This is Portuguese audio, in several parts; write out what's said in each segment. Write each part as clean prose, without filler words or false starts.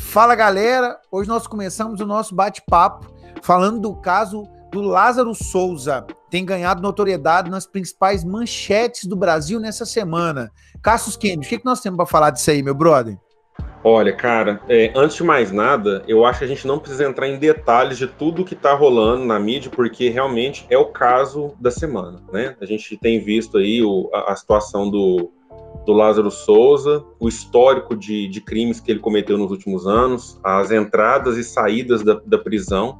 Fala, galera! Hoje nós começamos o nosso bate-papo falando do caso do Lázaro Souza. Tem ganhado notoriedade nas principais manchetes do Brasil nessa semana. Cassius Kennedy, o que nós temos para falar disso aí, meu brother? Olha, cara, antes de mais nada, eu acho que a gente não precisa entrar em detalhes de tudo que está rolando na mídia, porque realmente é o caso da semana, né? A gente tem visto aí a situação do Lázaro Souza, o histórico de crimes que ele cometeu nos últimos anos, as entradas e saídas da prisão.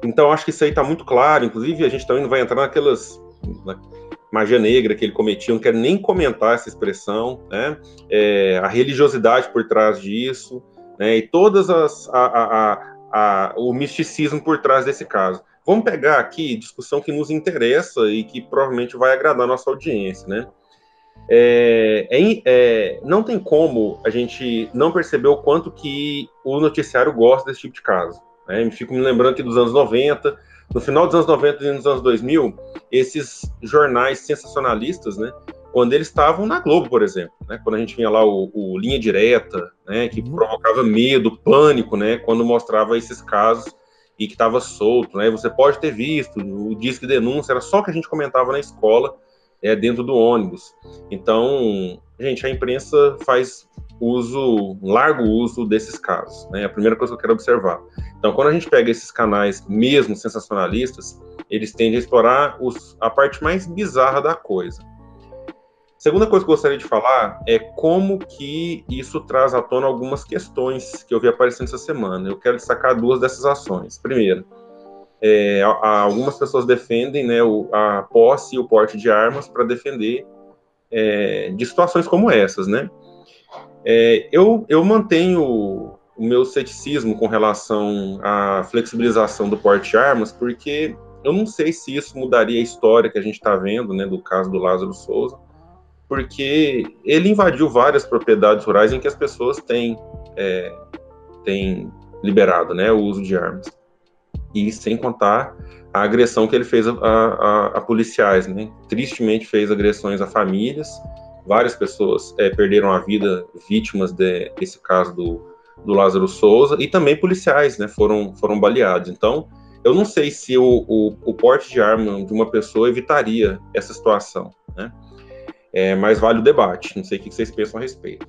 Então, acho que isso aí está muito claro. Inclusive, a gente também não vai entrar naquelas magia negra que ele cometia, não quero nem comentar essa expressão, né? A religiosidade por trás disso, né? E todas o misticismo por trás desse caso. Vamos pegar aqui discussão que nos interessa e que provavelmente vai agradar a nossa audiência, né? Não tem como a gente não perceber o quanto que o noticiário gosta desse tipo de caso, né? Eu fico me lembrando aqui dos anos 90, no final dos anos 90 e nos anos 2000, esses jornais sensacionalistas, né, quando eles estavam na Globo, por exemplo, né, quando a gente vinha lá o Linha Direta, né, que provocava medo, pânico, né, quando mostrava esses casos e que estava solto, né, você pode ter visto, o disque de denúncia era só o que a gente comentava na escola, dentro do ônibus. Então, gente, a imprensa faz largo uso desses casos, né? É a primeira coisa que eu quero observar. Então, quando a gente pega esses canais mesmo sensacionalistas, eles tendem a explorar a parte mais bizarra da coisa. Segunda coisa que eu gostaria de falar é como que isso traz à tona algumas questões que eu vi aparecendo essa semana. Eu quero destacar duas dessas ações. Primeiro, algumas pessoas defendem, né, a posse e o porte de armas para defender de situações como essas, né? Eu mantenho o meu ceticismo com relação à flexibilização do porte de armas, porque eu não sei se isso mudaria a história que a gente está vendo, né, do caso do Lázaro Souza, porque ele invadiu várias propriedades rurais em que as pessoas têm liberado, né, o uso de armas. E sem contar a agressão que ele fez a policiais, né? Tristemente fez agressões a famílias, várias pessoas perderam a vida vítimas desse caso do Lázaro Souza, e também policiais, né, foram baleados. Então, eu não sei se o porte de arma de uma pessoa evitaria essa situação, né? Mas vale o debate, não sei o que vocês pensam a respeito.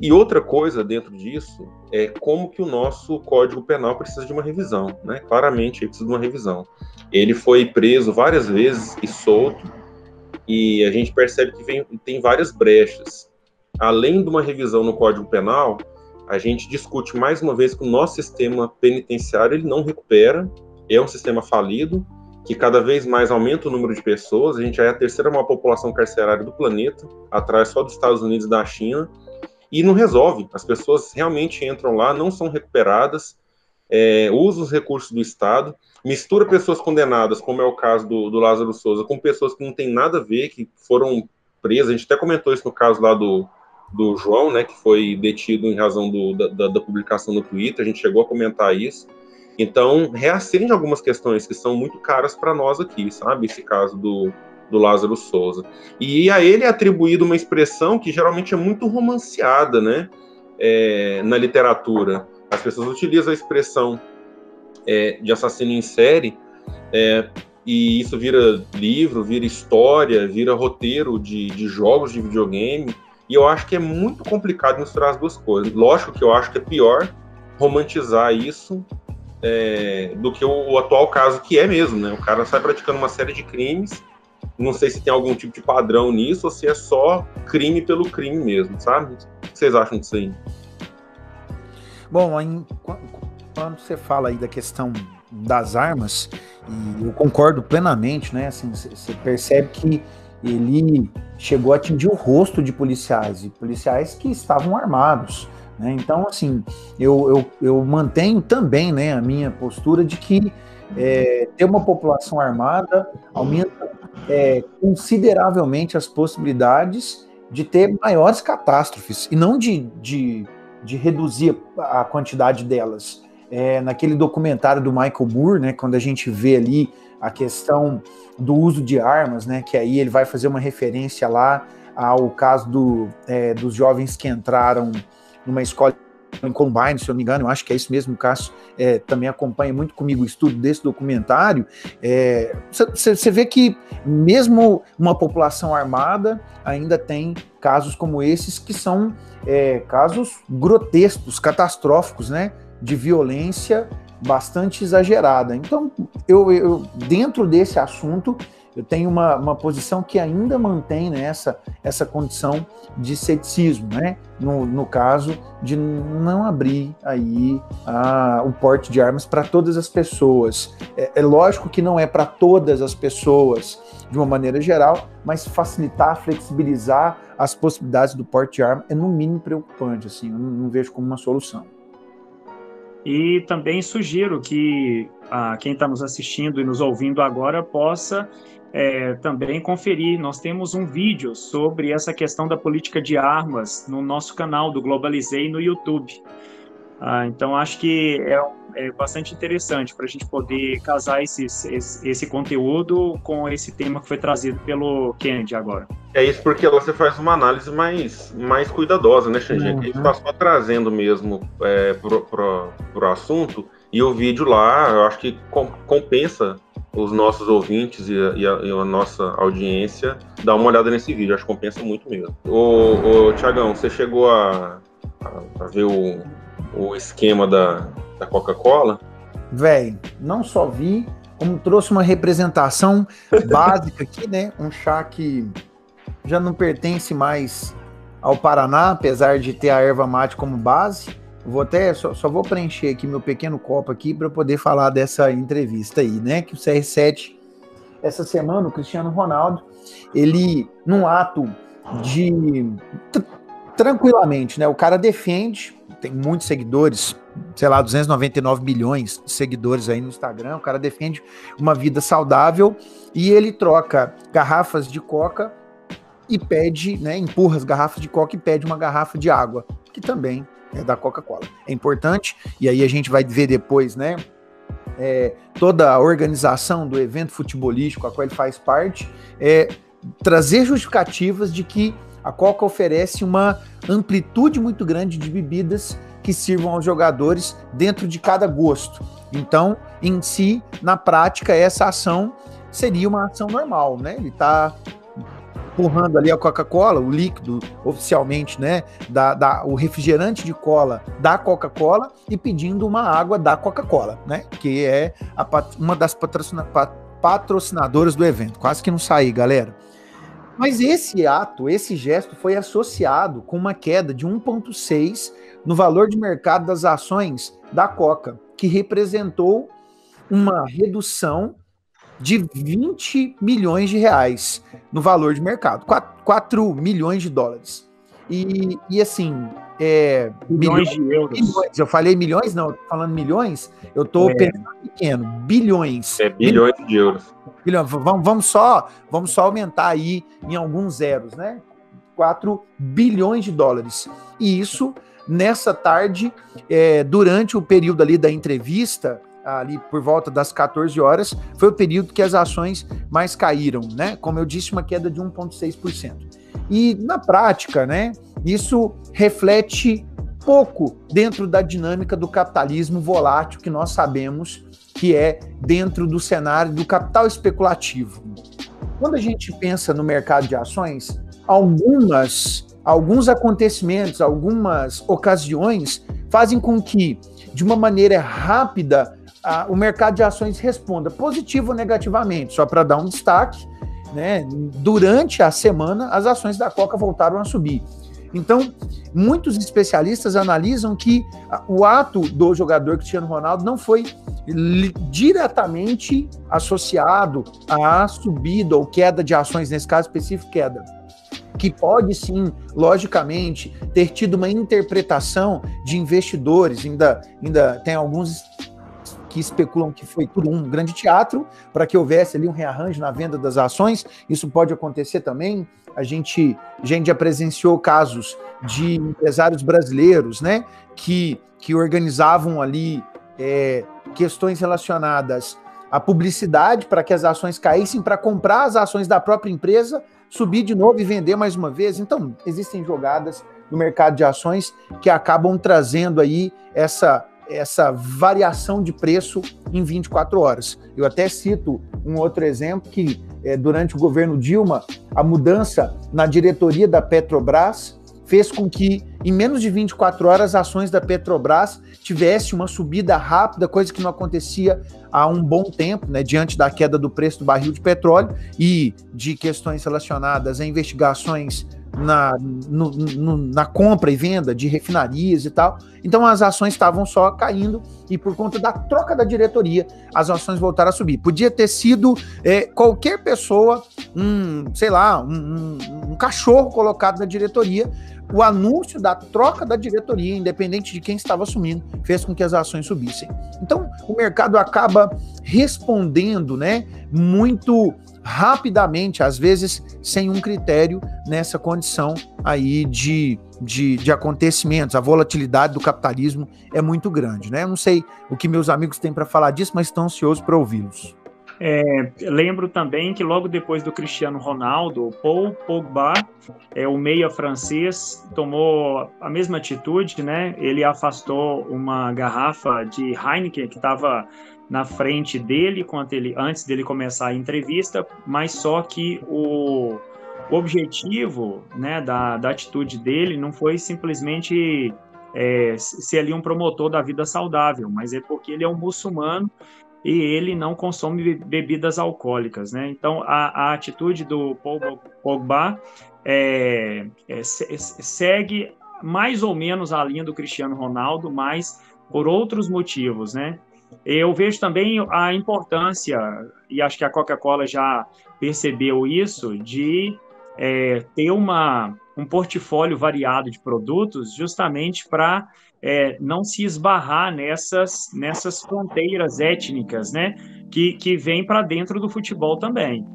E outra coisa dentro disso é como que o nosso Código Penal precisa de uma revisão, né? Claramente ele precisa de uma revisão. Ele foi preso várias vezes e solto, e a gente percebe que tem várias brechas. Além de uma revisão no Código Penal, a gente discute mais uma vez que o nosso sistema penitenciário ele não recupera, é um sistema falido, que cada vez mais aumenta o número de pessoas. A gente já é a terceira maior população carcerária do planeta, atrás só dos Estados Unidos e da China, e não resolve. As pessoas realmente entram lá, não são recuperadas, usam os recursos do Estado, mistura pessoas condenadas, como é o caso do Lázaro Souza, com pessoas que não têm nada a ver, que foram presas. A gente até comentou isso no caso lá do João, né, que foi detido em razão da publicação no Twitter. A gente chegou a comentar isso. Então, reacende algumas questões que são muito caras para nós aqui, sabe? Esse caso do Lázaro Souza. E a ele é atribuído uma expressão que geralmente é muito romanceada, né? Na literatura. As pessoas utilizam a expressão de assassino em série, e isso vira livro, vira história, vira roteiro de jogos de videogame, e eu acho que é muito complicado misturar as duas coisas. Lógico que eu acho que é pior romantizar isso do que o atual caso, que é mesmo, né? O cara sai praticando uma série de crimes, não sei se tem algum tipo de padrão nisso ou se é só crime pelo crime mesmo, sabe? O que vocês acham disso aí? Bom, quando você fala aí da questão das armas, e eu concordo plenamente, né? Assim, você percebe que ele chegou a atingir o rosto de policiais, e policiais que estavam armados, né? Então, assim, eu mantenho também, né, a minha postura de que ter uma população armada aumenta consideravelmente as possibilidades de ter maiores catástrofes, e não de reduzir a quantidade delas. Naquele documentário do Michael Moore, né, quando a gente vê ali a questão do uso de armas, né, que aí ele vai fazer uma referência lá ao caso dos jovens que entraram numa escola em Columbine, se eu não me engano, eu acho que é isso mesmo, o Cássio também acompanha muito comigo o estudo desse documentário, você vê que mesmo uma população armada ainda tem casos como esses que são casos grotescos, catastróficos, né, de violência bastante exagerada. Então, eu dentro desse assunto, eu tenho uma posição que ainda mantém, né, essa condição de ceticismo, né, no caso de não abrir aí o porte de armas para todas as pessoas. É lógico que não é para todas as pessoas de uma maneira geral, mas facilitar, flexibilizar as possibilidades do porte de arma é no mínimo preocupante, assim, eu não vejo como uma solução. E também sugiro que quem está nos assistindo e nos ouvindo agora possa também conferir. Nós temos um vídeo sobre essa questão da política de armas no nosso canal do Globalizei no YouTube. Então, acho que é bastante interessante para a gente poder casar esse conteúdo com esse tema que foi trazido pelo Kennedy agora. É isso, porque você faz uma análise mais cuidadosa, né, Xandinha? A gente está só trazendo mesmo pro assunto, e o vídeo lá, eu acho que compensa os nossos ouvintes e a nossa audiência dar uma olhada nesse vídeo, acho que compensa muito mesmo. Ô Tiagão, você chegou a ver o esquema da Coca-Cola? Véi, não só vi, como trouxe uma representação básica aqui, né? Um chá que já não pertence mais ao Paraná, apesar de ter a erva mate como base. Vou até, só vou preencher aqui meu pequeno copo aqui para poder falar dessa entrevista aí, né? Que o CR7, essa semana, o Cristiano Ronaldo, ele, num ato de... tranquilamente, né? O cara defende, tem muitos seguidores, sei lá, 299 milhões de seguidores aí no Instagram, o cara defende uma vida saudável e ele troca garrafas de coca e pede, né, empurra as garrafas de coca e pede uma garrafa de água, que também é da Coca-Cola. É importante, e aí a gente vai ver depois, né, toda a organização do evento futebolístico a qual ele faz parte, trazer justificativas de que a Coca oferece uma amplitude muito grande de bebidas que sirvam aos jogadores dentro de cada gosto. Então, em si, na prática, essa ação seria uma ação normal, né? Ele está empurrando ali a Coca-Cola, o líquido oficialmente, né? O refrigerante de cola da Coca-Cola e pedindo uma água da Coca-Cola, né? Que é uma das patrocinadoras do evento. Quase que não saí, galera. Mas esse ato, esse gesto foi associado com uma queda de 1,6 no valor de mercado das ações da Coca, que representou uma redução de 20 milhões de reais no valor de mercado, 4 milhões de dólares. E assim, milhões de euros. Milhões. Eu falei milhões? Não, eu tô falando milhões, eu tô pensando pequeno, bilhões. Bilhões de euros. Vamos só aumentar aí em alguns zeros, né? 4 bilhões de dólares. E isso, nessa tarde, durante o período ali da entrevista, ali por volta das 14 horas, foi o período que as ações mais caíram, né? Como eu disse, uma queda de 1,6%. E na prática, né, isso reflete pouco dentro da dinâmica do capitalismo volátil que nós sabemos que é dentro do cenário do capital especulativo. Quando a gente pensa no mercado de ações, alguns acontecimentos, algumas ocasiões fazem com que, de uma maneira rápida, o mercado de ações responda positivo ou negativamente. Só para dar um destaque, né, durante a semana, as ações da Coca voltaram a subir. Então, muitos especialistas analisam que o ato do jogador Cristiano Ronaldo não foi diretamente associado à subida ou queda de ações, nesse caso específico, queda. Que pode sim, logicamente, ter tido uma interpretação de investidores, ainda tem alguns que especulam que foi tudo um grande teatro para que houvesse ali um rearranjo na venda das ações. Isso pode acontecer também. A gente já presenciou casos de empresários brasileiros, né, que organizavam ali questões relacionadas à publicidade para que as ações caíssem, para comprar as ações da própria empresa, subir de novo e vender mais uma vez. Então, existem jogadas no mercado de ações que acabam trazendo aí essa variação de preço em 24 horas. Eu até cito um outro exemplo que, durante o governo Dilma, a mudança na diretoria da Petrobras fez com que, em menos de 24 horas, as ações da Petrobras tivesse uma subida rápida, coisa que não acontecia há um bom tempo, né, diante da queda do preço do barril de petróleo e de questões relacionadas a investigações na compra e venda de refinarias e tal. Então as ações estavam só caindo e por conta da troca da diretoria, as ações voltaram a subir. Podia ter sido qualquer pessoa, um cachorro colocado na diretoria. O anúncio da troca da diretoria, independente de quem estava assumindo, fez com que as ações subissem. Então, o mercado acaba respondendo, né, muito rapidamente, às vezes sem um critério, nessa condição aí de acontecimentos. A volatilidade do capitalismo é muito grande, né? Eu não sei o que meus amigos têm para falar disso, mas estão ansiosos para ouvi-los. Lembro também que logo depois do Cristiano Ronaldo, o Paul Pogba, o meia francês, tomou a mesma atitude, né? Ele afastou uma garrafa de Heineken que estava na frente dele antes dele começar a entrevista, mas só que o objetivo, né, da atitude dele não foi simplesmente ser ali um promotor da vida saudável, mas é porque ele é um muçulmano e ele não consome bebidas alcoólicas, né? Então, a atitude do Paul Pogba segue mais ou menos a linha do Cristiano Ronaldo, mas por outros motivos, né? Eu vejo também a importância, e acho que a Coca-Cola já percebeu isso, de ter um portfólio variado de produtos justamente para não se esbarrar nessas fronteiras étnicas, né, que vêm para dentro do futebol também.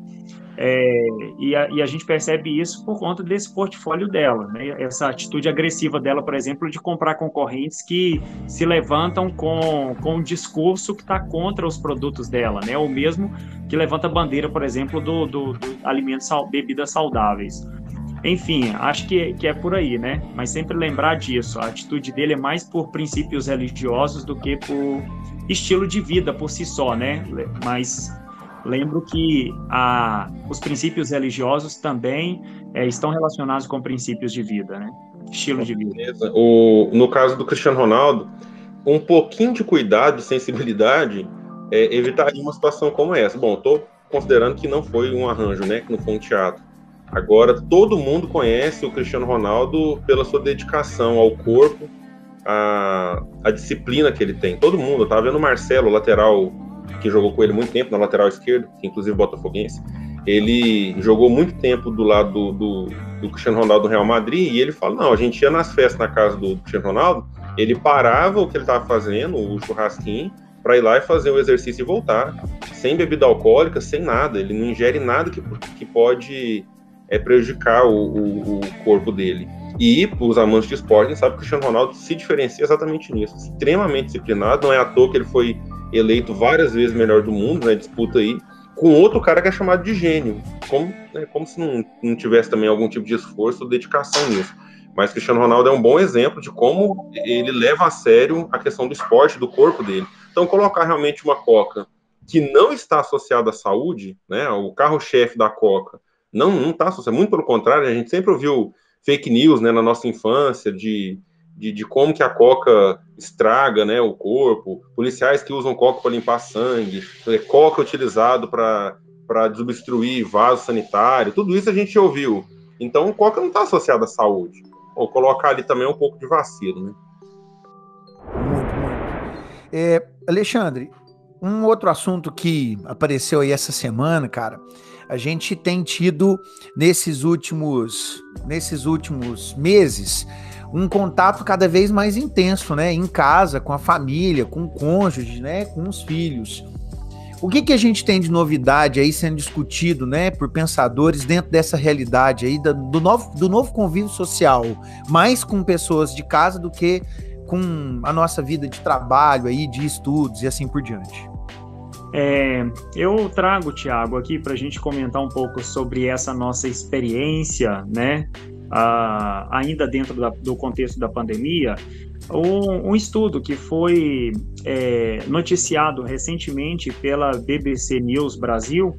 E a gente percebe isso por conta desse portfólio dela, né? Essa atitude agressiva dela, por exemplo, de comprar concorrentes que se levantam com um discurso que está contra os produtos dela, né? Ou mesmo que levanta a bandeira, por exemplo, do alimentos, bebidas saudáveis. Enfim, acho que é por aí, né? Mas sempre lembrar disso, a atitude dele é mais por princípios religiosos do que por estilo de vida por si só, né? Mas lembro que os princípios religiosos também estão relacionados com princípios de vida, né? Estilo de vida. No caso do Cristiano Ronaldo, um pouquinho de cuidado e sensibilidade evitaria uma situação como essa. Bom, estou considerando que não foi um arranjo, né? Que não foi um teatro. Agora, todo mundo conhece o Cristiano Ronaldo pela sua dedicação ao corpo, a disciplina que ele tem. Todo mundo. Eu estava vendo o Marcelo, lateral, que jogou com ele muito tempo, na lateral esquerda, que inclusive botafoguense. Ele jogou muito tempo do lado do Cristiano Ronaldo do Real Madrid, e ele fala, não, a gente ia nas festas na casa do Cristiano Ronaldo, ele parava o que ele estava fazendo, o churrasquinho, para ir lá e fazer o exercício e voltar, sem bebida alcoólica, sem nada. Ele não ingere nada que pode prejudicar o corpo dele. E os amantes de esporte sabem que o Cristiano Ronaldo se diferencia exatamente nisso, extremamente disciplinado. Não é à toa que ele foi eleito várias vezes melhor do mundo, né, disputa aí, com outro cara que é chamado de gênio, como se não tivesse também algum tipo de esforço ou dedicação nisso. Mas Cristiano Ronaldo é um bom exemplo de como ele leva a sério a questão do esporte, do corpo dele. Então, colocar realmente uma Coca que não está associada à saúde, né, o carro-chefe da Coca, não está associado, muito pelo contrário, a gente sempre ouviu fake news, né, na nossa infância, de como que a Coca estraga, né, o corpo, policiais que usam Coca para limpar sangue, Coca utilizado para desobstruir vaso sanitário, tudo isso a gente ouviu. Então, Coca não está associada à saúde. Ou colocar ali também um pouco de vacilo, né? Muito. Alexandre, um outro assunto que apareceu aí essa semana, cara, a gente tem tido nesses últimos meses um contato cada vez mais intenso, né, em casa, com a família, com o cônjuge, né, com os filhos. O que a gente tem de novidade aí sendo discutido, né, por pensadores dentro dessa realidade aí do novo convívio social, mais com pessoas de casa do que com a nossa vida de trabalho aí, de estudos e assim por diante? Eu trago, Thiago, aqui para a gente comentar um pouco sobre essa nossa experiência, né, ainda dentro do contexto da pandemia, um estudo que foi noticiado recentemente pela BBC News Brasil,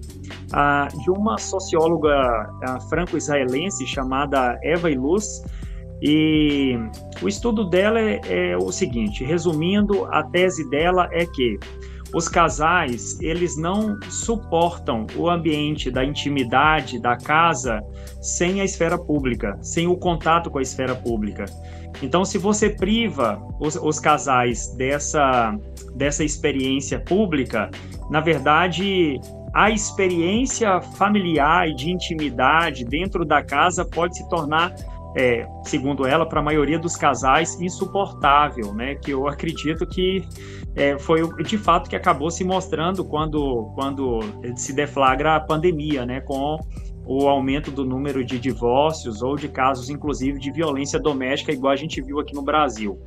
de uma socióloga franco-israelense chamada Eva Iluz, e o estudo dela é o seguinte, resumindo, a tese dela é que os casais, eles não suportam o ambiente da intimidade da casa sem a esfera pública, sem o contato com a esfera pública. Então, se você priva os casais dessa experiência pública, na verdade, a experiência familiar e de intimidade dentro da casa pode se tornar, segundo ela, para a maioria dos casais, insuportável, né? Que eu acredito que foi de fato que acabou se mostrando quando se deflagra a pandemia, né? Com o aumento do número de divórcios ou de casos, inclusive, de violência doméstica, igual a gente viu aqui no Brasil.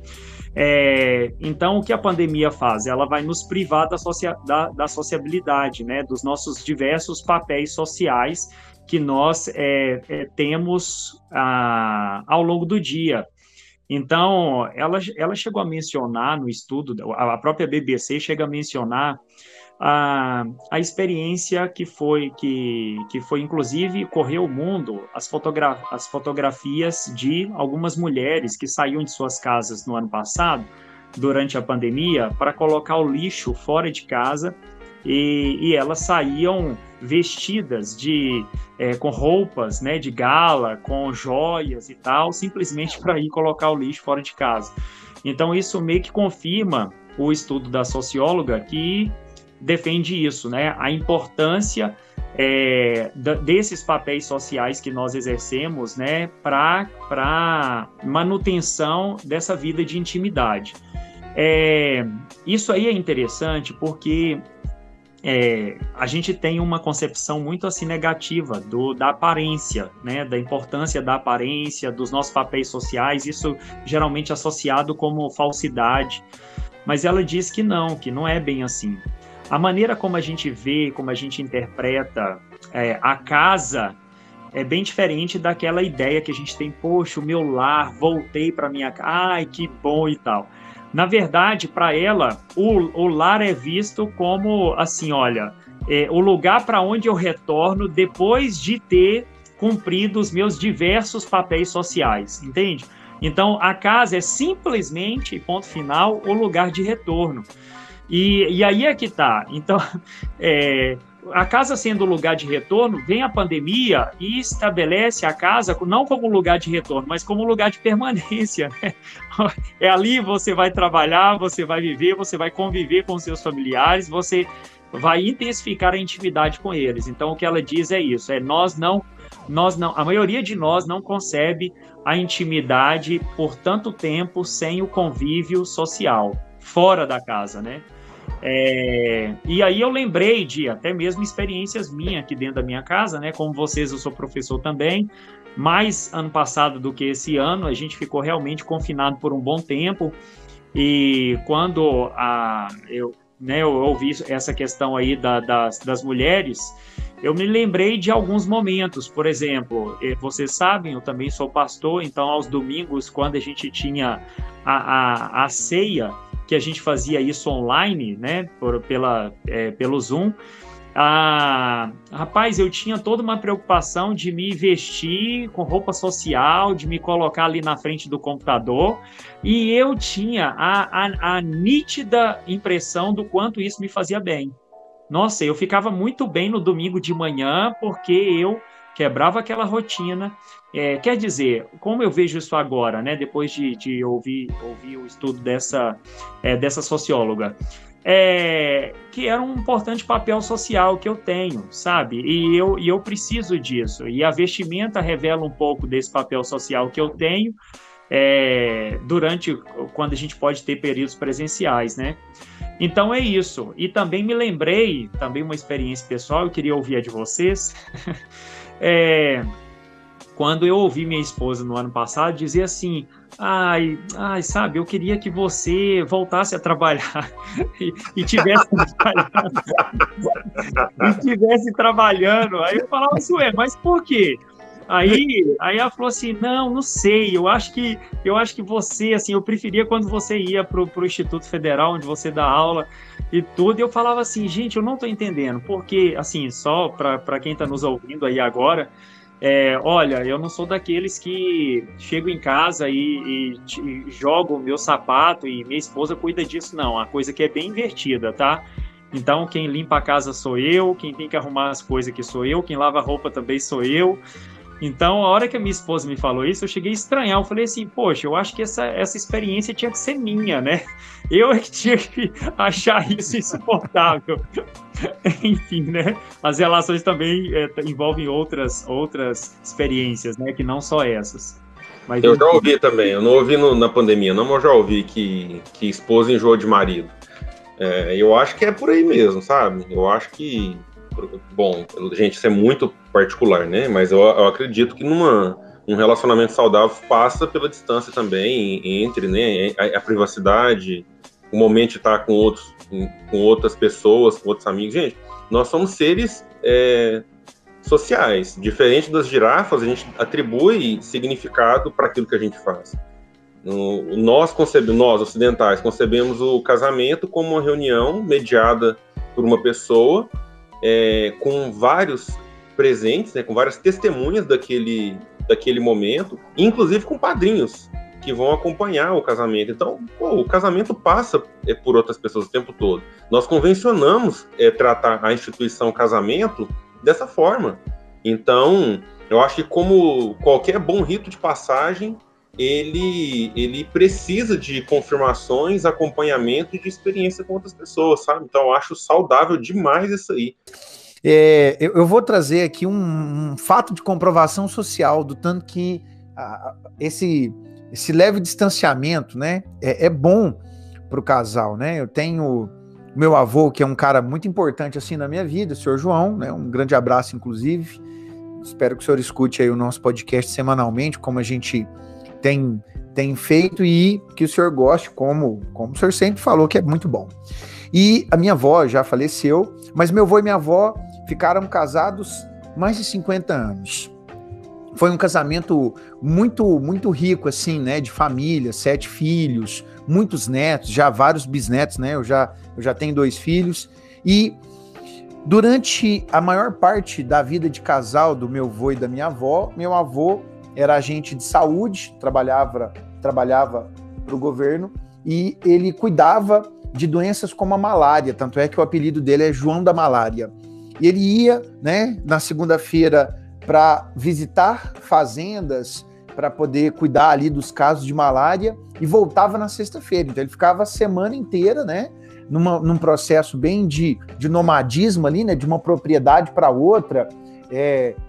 Então, o que a pandemia faz? Ela vai nos privar da sociabilidade, né? Dos nossos diversos papéis sociais que nós temos ao longo do dia. Então, ela chegou a mencionar no estudo, a própria BBC chega a mencionar a experiência que foi, inclusive, correu o mundo, as fotografias de algumas mulheres que saíam de suas casas no ano passado, durante a pandemia, para colocar o lixo fora de casa, e elas saíam vestidas com roupas, né, de gala, com joias e tal, simplesmente para ir colocar o lixo fora de casa. Então, isso meio que confirma o estudo da socióloga que defende isso, né, a importância desses papéis sociais que nós exercemos, né, para manutenção dessa vida de intimidade. Isso aí é interessante porque a gente tem uma concepção muito assim negativa da aparência, né, da importância da aparência, dos nossos papéis sociais, isso geralmente associado como falsidade, mas ela diz que não é bem assim. A maneira como a gente vê, como a gente interpreta a casa é bem diferente daquela ideia que a gente tem, poxa, o meu lar, voltei para minha casa, ai, que bom e tal. Na verdade, para ela, o lar é visto como, assim, olha, o lugar para onde eu retorno depois de ter cumprido os meus diversos papéis sociais, entende? Então, a casa é simplesmente, ponto final, o lugar de retorno. E aí é que tá. Então, a casa sendo o lugar de retorno, vem a pandemia e estabelece a casa não como lugar de retorno, mas como lugar de permanência, né? Ali você vai trabalhar, você vai viver, você vai conviver com seus familiares, você vai intensificar a intimidade com eles. Então, o que ela diz é isso, a maioria de nós não concebe a intimidade por tanto tempo sem o convívio social, fora da casa, né? E aí eu lembrei de até mesmo experiências minhas aqui dentro da minha casa, né? Como vocês, eu sou professor também, mais ano passado do que esse ano, a gente ficou realmente confinado por um bom tempo, e quando eu ouvi essa questão aí das mulheres, eu me lembrei de alguns momentos. Por exemplo, vocês sabem, eu também sou pastor, então aos domingos, quando a gente tinha a ceia, que a gente fazia isso online, né, pelo Zoom, rapaz, eu tinha toda uma preocupação de me vestir com roupa social, de me colocar ali na frente do computador, e eu tinha a nítida impressão do quanto isso me fazia bem. Nossa, eu ficava muito bem no domingo de manhã, porque eu quebrava aquela rotina. Quer dizer, como eu vejo isso agora, né, depois de ouvir o estudo dessa socióloga, que era um importante papel social que eu tenho, sabe? E eu preciso disso. E a vestimenta revela um pouco desse papel social que eu tenho quando a gente pode ter períodos presenciais, né? Então é isso. E também me lembrei, também uma experiência pessoal, eu queria ouvir a de vocês. Quando eu ouvi minha esposa no ano passado dizer assim, sabe, eu queria que você voltasse a trabalhar e tivesse trabalhando. Aí eu falava assim, mas por quê? Aí ela falou assim, não sei, eu acho que você, assim, eu preferia quando você ia pro Instituto Federal, onde você dá aula e tudo, e eu falava assim, gente, eu não tô entendendo, porque, assim, só para quem tá nos ouvindo aí agora, olha, eu não sou daqueles que chego em casa e jogo o meu sapato e minha esposa cuida disso, não, a coisa que é bem invertida, tá? Então, quem limpa a casa sou eu, quem tem que arrumar as coisas aqui sou eu, quem lava a roupa também sou eu. Então, a hora que a minha esposa me falou isso, eu cheguei a estranhar. Eu falei assim, poxa, eu acho que essa experiência tinha que ser minha, né? Eu é que tinha que achar isso insuportável. Enfim, né? As relações também envolvem outras experiências, né? Que não só essas. Mas, eu já ouvi também, eu não ouvi na pandemia, não, mas eu já ouvi que esposa enjoa de marido. Eu acho que é por aí mesmo, sabe? Eu acho que, bom, gente, isso é muito particular, né? Mas eu acredito que um relacionamento saudável passa pela distância também entre, né, a privacidade, o momento de estar com outras pessoas, com outros amigos. Gente, nós somos seres sociais. Diferente das girafas, a gente atribui significado para aquilo que a gente faz. Nós ocidentais, concebemos o casamento como uma reunião mediada por uma pessoa, com vários presentes, né, com várias testemunhas daquele momento, inclusive com padrinhos que vão acompanhar o casamento. Então, o casamento passa por outras pessoas o tempo todo. Nós convencionamos tratar a instituição casamento dessa forma. Então, eu acho que, como qualquer bom rito de passagem, ele precisa de confirmações, acompanhamento e de experiência com outras pessoas, sabe? Então, eu acho saudável demais isso aí. Eu vou trazer aqui um fato de comprovação social do tanto que esse leve distanciamento, né, é bom para o casal, né? Eu tenho meu avô, que é um cara muito importante assim na minha vida, o senhor João, né? Um grande abraço, inclusive. Espero que o senhor escute aí o nosso podcast semanalmente, como a gente tem feito, e que o senhor goste, como o senhor sempre falou, que é muito bom. E a minha avó já faleceu, mas meu avô e minha avó ficaram casados mais de 50 anos. Foi um casamento muito, muito rico, assim, né, de família, 7 filhos, muitos netos, já vários bisnetos, né, eu já tenho 2 filhos, e durante a maior parte da vida de casal do meu avô e da minha avó, meu avô era agente de saúde, trabalhava para o governo, e ele cuidava de doenças como a malária, tanto é que o apelido dele é João da Malária. E ele ia, né, na segunda-feira para visitar fazendas, para poder cuidar ali dos casos de malária, e voltava na sexta-feira. Então ele ficava a semana inteira, né, num processo bem de nomadismo ali, né, de uma propriedade para outra,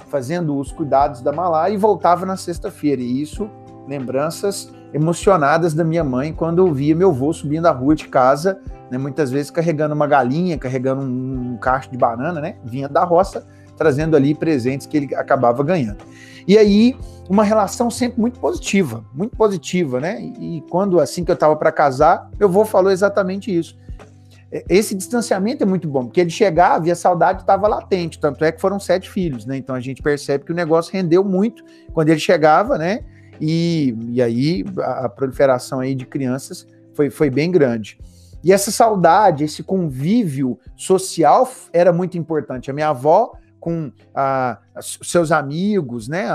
fazendo os cuidados da malária, e voltava na sexta-feira. E isso, lembranças emocionadas da minha mãe quando eu via meu avô subindo a rua de casa, né, muitas vezes carregando uma galinha, carregando um cacho de banana, né, vinha da roça, trazendo ali presentes que ele acabava ganhando. E aí, uma relação sempre muito positiva, né, e quando, assim que eu estava para casar, meu avô falou exatamente isso. Esse distanciamento é muito bom, porque ele chegava e a saudade estava latente, tanto é que foram 7 filhos, né? Então a gente percebe que o negócio rendeu muito quando ele chegava, né? E aí a proliferação aí de crianças foi bem grande. E essa saudade, esse convívio social era muito importante. A minha avó com seus amigos, né?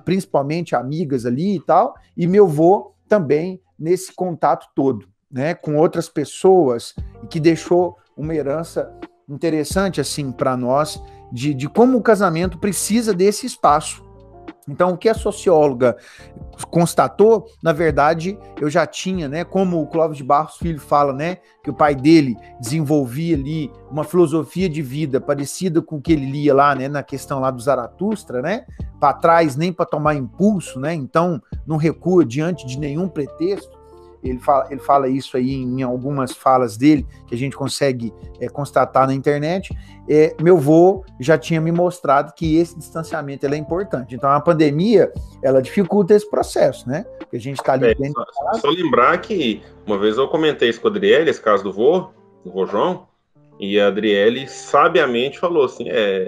Principalmente amigas ali e tal, e meu avô também nesse contato todo, né, com outras pessoas, e que deixou uma herança interessante assim para nós de como o casamento precisa desse espaço. Então, o que a socióloga constatou, na verdade, eu já tinha, né, como o Clóvis de Barros Filho fala, né, que o pai dele desenvolvia ali uma filosofia de vida parecida com o que ele lia lá, né, na questão lá do Zaratustra, né, para trás nem para tomar impulso, né, então não recua diante de nenhum pretexto. Ele fala isso aí em algumas falas dele, que a gente consegue constatar na internet. Meu avô já tinha me mostrado que esse distanciamento é importante. Então, a pandemia, ela dificulta esse processo, né? Porque a gente está ali dentro. Só lembrar que, uma vez eu comentei isso com o Adriele, esse caso do vô João, E a Adriele sabiamente falou assim,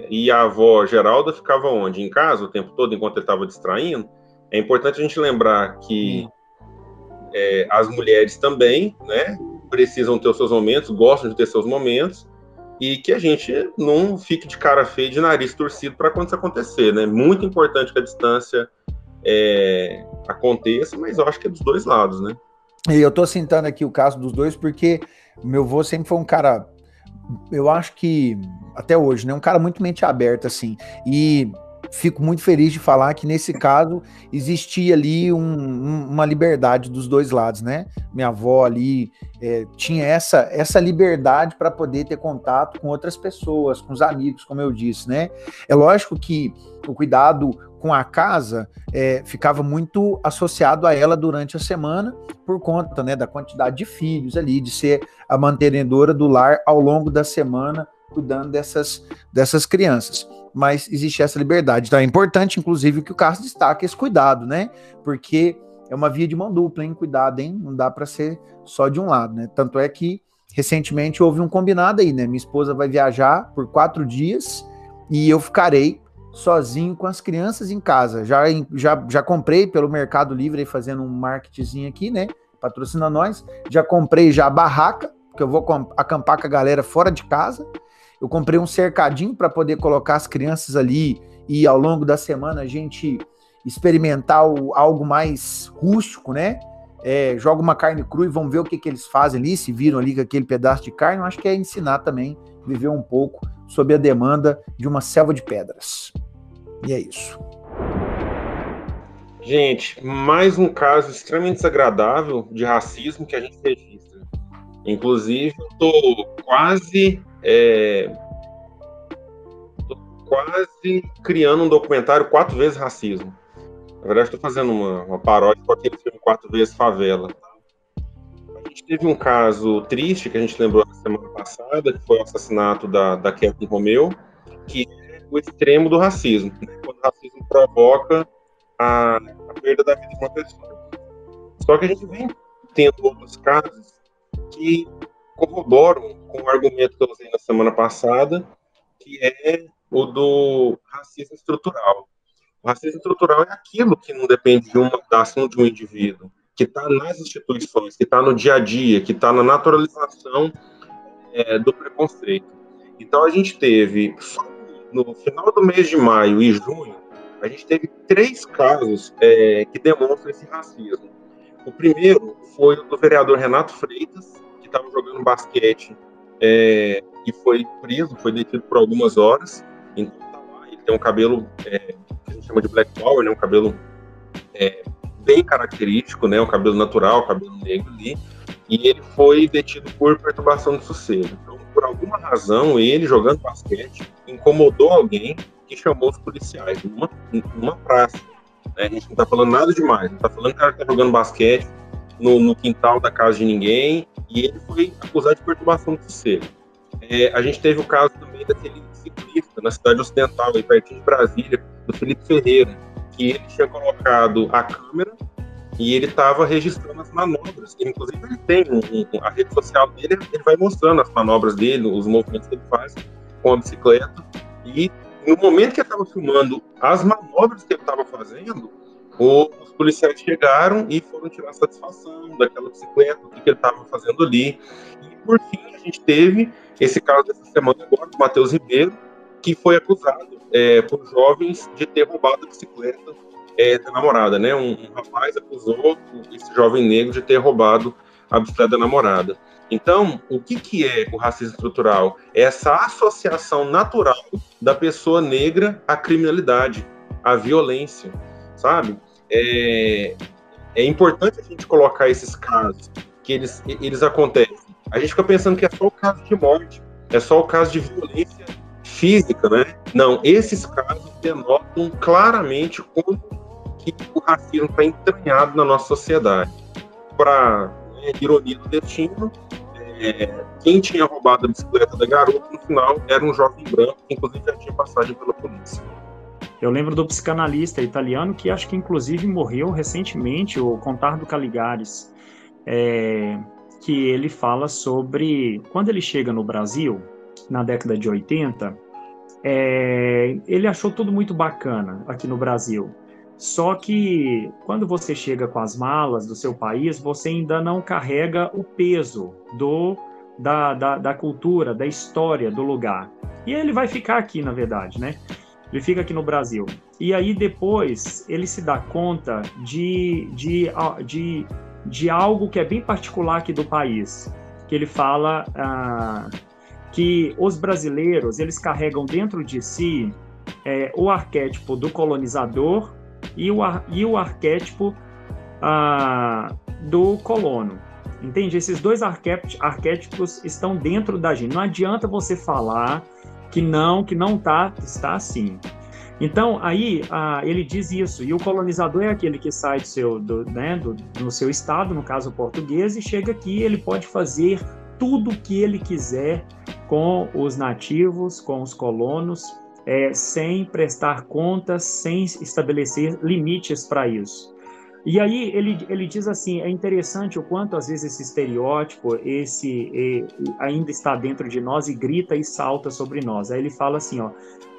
e a avó Geralda ficava onde? Em casa o tempo todo, enquanto ele estava distraindo? É importante a gente lembrar que as mulheres também, né, precisam ter os seus momentos, gostam de ter seus momentos, e que a gente não fique de cara feia, de nariz torcido para quando isso acontecer, né? Muito importante que a distância aconteça, mas eu acho que é dos dois lados, né? E eu tô citando aqui o caso dos dois porque meu avô sempre foi um cara, eu acho que até hoje, né, um cara muito mente aberta, assim, e fico muito feliz de falar que nesse caso existia ali uma liberdade dos dois lados, né? Minha avó ali tinha essa liberdade para poder ter contato com outras pessoas, com os amigos, como eu disse, né? É lógico que o cuidado com a casa ficava muito associado a ela durante a semana, por conta, né, da quantidade de filhos ali, de ser a mantenedora do lar ao longo da semana, cuidando dessas crianças. Mas existe essa liberdade. Então é importante, inclusive, que o Carlos destaque esse cuidado, né? Porque é uma via de mão dupla, hein? Cuidado, hein? Não dá para ser só de um lado, né? Tanto é que recentemente houve um combinado aí, né? Minha esposa vai viajar por 4 dias e eu ficarei sozinho com as crianças em casa. Já comprei pelo Mercado Livre, aí fazendo um marketingzinho aqui, né? Patrocina nós. Já comprei já a barraca, que eu vou acampar com a galera fora de casa. Eu comprei um cercadinho para poder colocar as crianças ali e ao longo da semana a gente experimentar algo mais rústico, né? Joga uma carne crua e vamos ver o que eles fazem ali, se viram ali com aquele pedaço de carne. Eu acho que é ensinar também, viver um pouco sob a demanda de uma selva de pedras. E é isso. Gente, mais um caso extremamente desagradável de racismo que a gente registra. Inclusive, eu tô quase criando um documentário 4 vezes racismo. Na verdade, estou fazendo uma paródia com aquele filme 4 vezes favela. A gente teve um caso triste que a gente lembrou na semana passada, que foi o assassinato da Kathleen Romeu, que é o extremo do racismo, né? Quando o racismo provoca a perda da vida de uma pessoa. Só que a gente vem tendo outros casos que corroboram com o argumento que eu usei na semana passada, que é o do racismo estrutural. O racismo estrutural é aquilo que não depende de uma ação de um indivíduo, que está nas instituições, que está no dia a dia, que está na naturalização do preconceito. Então a gente teve, no final do mês de maio e junho, a gente teve 3 casos que demonstram esse racismo. O primeiro foi o do vereador Renato Freitas, que estava jogando basquete e foi preso, foi detido por algumas horas. Então tá lá, ele tem um cabelo que a gente chama de black power, né, um cabelo bem característico, né, um cabelo natural, cabelo negro ali, e ele foi detido por perturbação de sossego. Então, por alguma razão, ele, jogando basquete, incomodou alguém que chamou os policiais numa praça. Né? A gente não está falando nada demais, não está falando que o cara está jogando basquete no quintal da casa de ninguém, e ele foi acusado de perturbação de sossego. A gente teve o caso também daquele ciclista na cidade ocidental, aí perto de Brasília, do Felipe Ferreira, que ele tinha colocado a câmera e ele estava registrando as manobras. Inclusive, ele tem a rede social dele, ele vai mostrando as manobras dele, os movimentos que ele faz com a bicicleta. E no momento que ele estava filmando as manobras que ele estava fazendo, os policiais chegaram e foram tirar satisfação daquela bicicleta, o que ele estava fazendo ali. E, por fim, a gente teve esse caso dessa semana agora, do Matheus Ribeiro, que foi acusado por jovens de ter roubado a bicicleta da namorada, né? Um rapaz acusou esse jovem negro de ter roubado a bicicleta da namorada. Então, o que é o racismo estrutural? É essa associação natural da pessoa negra à criminalidade, à violência, sabe? É importante a gente colocar esses casos, que eles acontecem. A gente fica pensando que é só o caso de morte, é só o caso de violência física, né? Não, esses casos denotam claramente como que o racismo está entranhado na nossa sociedade. Para ironia do destino, quem tinha roubado a bicicleta da garota, no final, era um jovem branco, que inclusive já tinha passagem pela polícia. Eu lembro do psicanalista italiano, que acho que inclusive morreu recentemente, o Contardo Caligares, que ele fala sobre, quando ele chega no Brasil, na década de 80, ele achou tudo muito bacana aqui no Brasil. Só que quando você chega com as malas do seu país, você ainda não carrega o peso da cultura, da história do lugar. E ele vai ficar aqui, na verdade, né? Ele fica aqui no Brasil. E aí depois ele se dá conta de algo que é bem particular aqui do país, que ele fala que os brasileiros, eles carregam dentro de si o arquétipo do colonizador e o arquétipo do colono. Entende? Esses dois arquétipos estão dentro da gente. Não adianta você falar que não está assim. Então, aí, ele diz isso, e o colonizador é aquele que sai do seu estado, no caso português, e chega aqui, ele pode fazer tudo o que ele quiser com os nativos, com os colonos, sem prestar contas, sem estabelecer limites para isso. E aí ele diz assim, é interessante o quanto às vezes esse estereótipo ainda está dentro de nós e grita e salta sobre nós. Aí ele fala assim,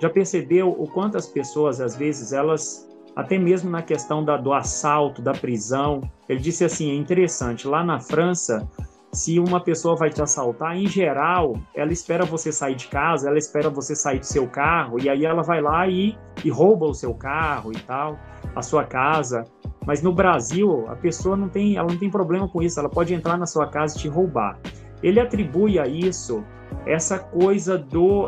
já percebeu o quanto as pessoas às vezes elas, até mesmo na questão do assalto, da prisão, ele disse assim, é interessante, lá na França, se uma pessoa vai te assaltar, em geral, ela espera você sair de casa, ela espera você sair do seu carro, e aí ela vai lá e rouba o seu carro e tal, a sua casa. Mas no Brasil, a pessoa não tem problema com isso, ela pode entrar na sua casa e te roubar. Ele atribui a isso essa coisa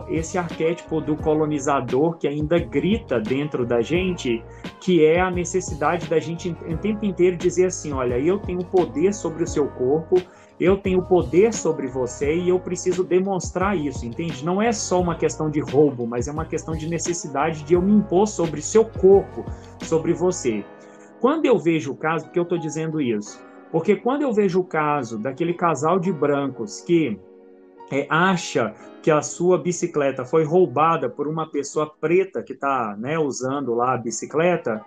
esse arquétipo do colonizador que ainda grita dentro da gente, que é a necessidade da gente o tempo inteiro dizer assim, olha, eu tenho poder sobre o seu corpo, eu tenho poder sobre você e eu preciso demonstrar isso, entende? Não é só uma questão de roubo, mas é uma questão de necessidade de eu me impor sobre seu corpo, sobre você. Quando eu vejo o caso, por que eu estou dizendo isso? Porque quando eu vejo o caso daquele casal de brancos que acha que a sua bicicleta foi roubada por uma pessoa preta que está usando lá a bicicleta,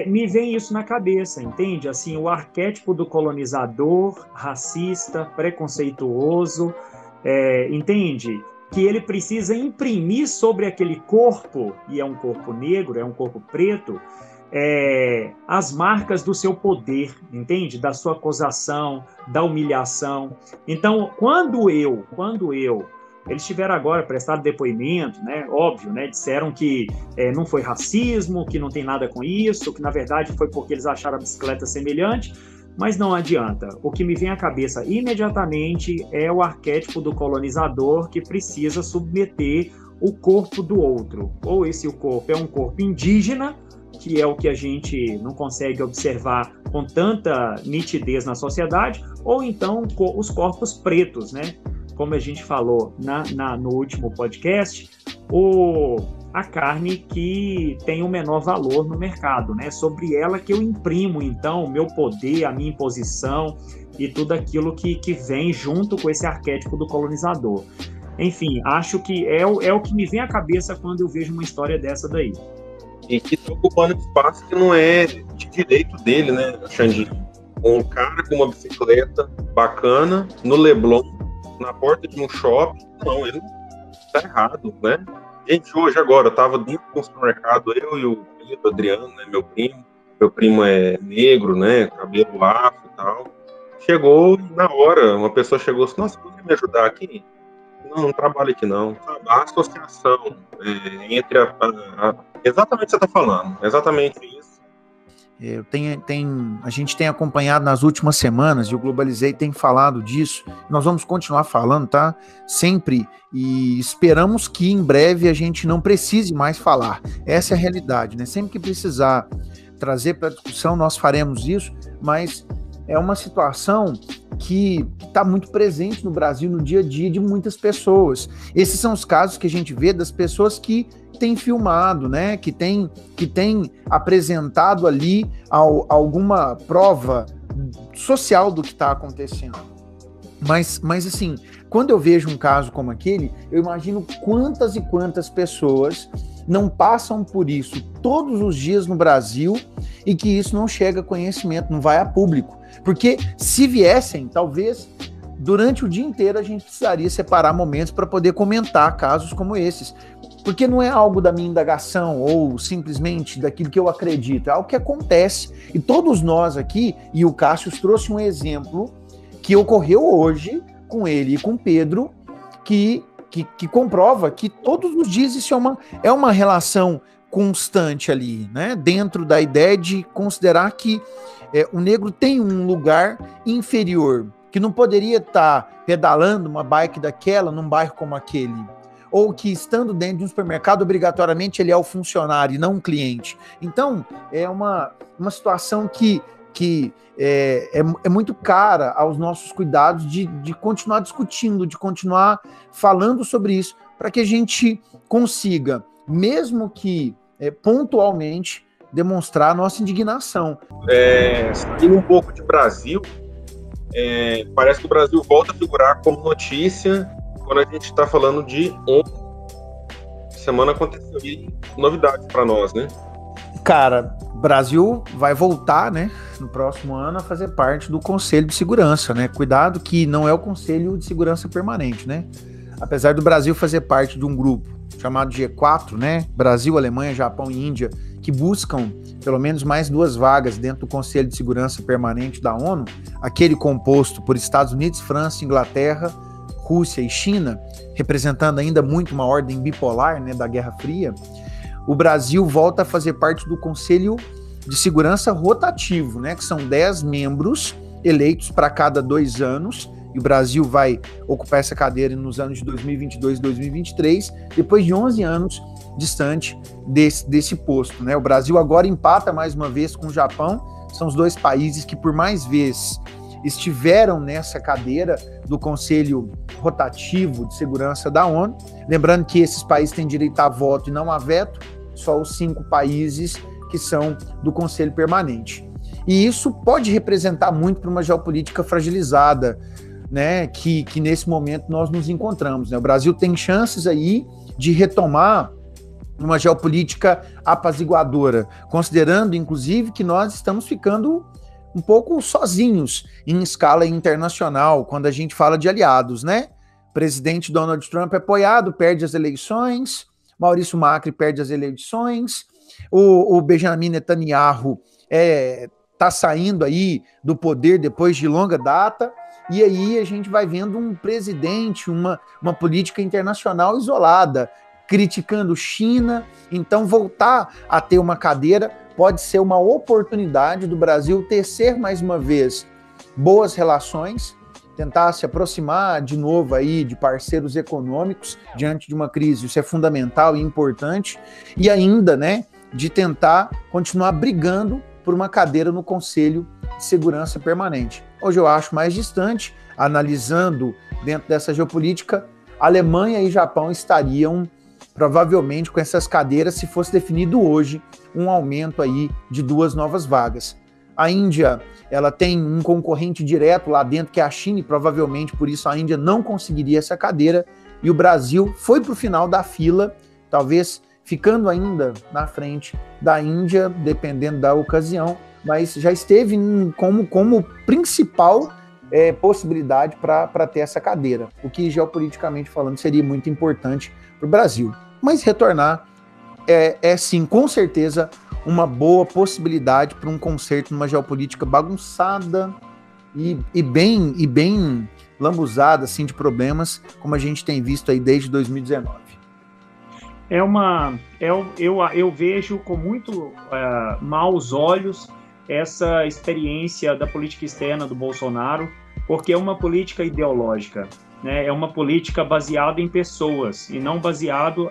me vem isso na cabeça, entende? Assim, o arquétipo do colonizador, racista, preconceituoso, entende? Que ele precisa imprimir sobre aquele corpo, e é um corpo negro, é um corpo preto, as marcas do seu poder, entende? Da sua acusação, da humilhação. Então, quando eles tiveram agora prestado depoimento, óbvio, disseram que não foi racismo, que não tem nada com isso, que na verdade foi porque eles acharam a bicicleta semelhante, mas não adianta. O que me vem à cabeça imediatamente é o arquétipo do colonizador que precisa submeter o corpo do outro. Ou o corpo é um corpo indígena, que é o que a gente não consegue observar com tanta nitidez na sociedade, ou então os corpos pretos, como a gente falou no último podcast, a carne que tem o menor valor no mercado, sobre ela que eu imprimo, então, o meu poder, a minha imposição e tudo aquilo que vem junto com esse arquétipo do colonizador. Enfim, acho que é o que me vem à cabeça quando eu vejo uma história dessa daí. E que está ocupando espaço que não é de direito dele, Xandinho? Um cara com uma bicicleta bacana, no Leblon, na porta de um shopping, não, ele está errado, Gente, hoje agora, eu estava dentro do supermercado, eu e o Adriano, meu primo. Meu primo é negro, cabelo afro e tal. Chegou, na hora, uma pessoa chegou assim, nossa, pode me ajudar aqui? Não trabalho aqui não. A associação entre exatamente o que você está falando, exatamente isso. A gente tem acompanhado nas últimas semanas, e o Globalizei tem falado disso, nós vamos continuar falando, tá? Sempre, e esperamos que em breve a gente não precise mais falar. Essa é a realidade, Sempre que precisar trazer para discussão, nós faremos isso, mas é uma situação que está muito presente no Brasil, no dia a dia de muitas pessoas. Esses são os casos que a gente vê das pessoas que têm filmado, que têm apresentado ali alguma prova social do que está acontecendo. Mas assim, quando eu vejo um caso como aquele, eu imagino quantas e quantas pessoas não passam por isso todos os dias no Brasil e que isso não chega a conhecimento, não vai a público. Porque se viessem, talvez durante o dia inteiro a gente precisaria separar momentos para poder comentar casos como esses. Porque não é algo da minha indagação ou simplesmente daquilo que eu acredito, é algo que acontece. E todos nós aqui, e o Cássio trouxe um exemplo que ocorreu hoje com ele e com Pedro, que comprova que todos os dias isso é uma relação constante ali, né? Dentro da ideia de considerar que o negro tem um lugar inferior, que não poderia estar pedalando uma bike daquela num bairro como aquele, ou que estando dentro de um supermercado, obrigatoriamente ele é o funcionário e não um cliente. Então, é uma situação que é muito cara aos nossos cuidados de continuar discutindo, de continuar falando sobre isso, para que a gente consiga, mesmo que pontualmente, demonstrar a nossa indignação. Saindo um pouco de Brasil, parece que o Brasil volta a figurar como notícia quando a gente está falando de ontem. Semana aconteceu novidades para nós, né? Cara, o Brasil vai voltar, né, no próximo ano a fazer parte do Conselho de Segurança, né? Cuidado que não é o Conselho de Segurança Permanente, né? Apesar do Brasil fazer parte de um grupo chamado G4, né? Brasil, Alemanha, Japão e Índia, que buscam pelo menos mais 2 vagas dentro do Conselho de Segurança Permanente da ONU, aquele composto por Estados Unidos, França, Inglaterra, Rússia e China, representando ainda muito uma ordem bipolar, né, da Guerra Fria. O Brasil volta a fazer parte do Conselho de Segurança rotativo, né, que são 10 membros eleitos para cada 2 anos, e o Brasil vai ocupar essa cadeira nos anos de 2022 e 2023, depois de 11 anos distante desse posto, né? O Brasil agora empata mais uma vez com o Japão, são os 2 países que por mais vezes estiveram nessa cadeira do Conselho Rotativo de Segurança da ONU, lembrando que esses países têm direito a voto e não a veto, só os 5 países que são do Conselho Permanente. E isso pode representar muito para uma geopolítica fragilizada, né, que nesse momento nós nos encontramos, né? O Brasil tem chances aí de retomar uma geopolítica apaziguadora, considerando, inclusive, que nós estamos ficando um pouco sozinhos em escala internacional, quando a gente fala de aliados, né? Presidente Donald Trump é apoiado, perde as eleições, Maurício Macri perde as eleições, o Benjamin Netanyahu está saindo aí do poder depois de longa data, e aí a gente vai vendo um presidente, uma política internacional isolada, criticando China. Então voltar a ter uma cadeira pode ser uma oportunidade do Brasil tecer mais uma vez boas relações, tentar se aproximar de novo aí de parceiros econômicos diante de uma crise. Isso é fundamental e importante, e ainda, né, de tentar continuar brigando por uma cadeira no Conselho de Segurança Permanente. Hoje eu acho mais distante, analisando dentro dessa geopolítica, Alemanha e Japão estariam provavelmente com essas cadeiras se fosse definido hoje um aumento aí de 2 novas vagas. A Índia, ela tem um concorrente direto lá dentro, que é a China, e provavelmente por isso a Índia não conseguiria essa cadeira, e o Brasil foi para o final da fila, talvez ficando ainda na frente da Índia, dependendo da ocasião, mas já esteve como principal possibilidade para ter essa cadeira, o que geopoliticamente falando seria muito importante para o Brasil. Mas retornar sim, com certeza, uma boa possibilidade para um conserto numa geopolítica bagunçada e bem lambuzada assim, de problemas, como a gente tem visto aí desde 2019. Eu vejo com muito maus olhos essa experiência da política externa do Bolsonaro, porque é uma política ideológica, né? É uma política baseada em pessoas e não baseado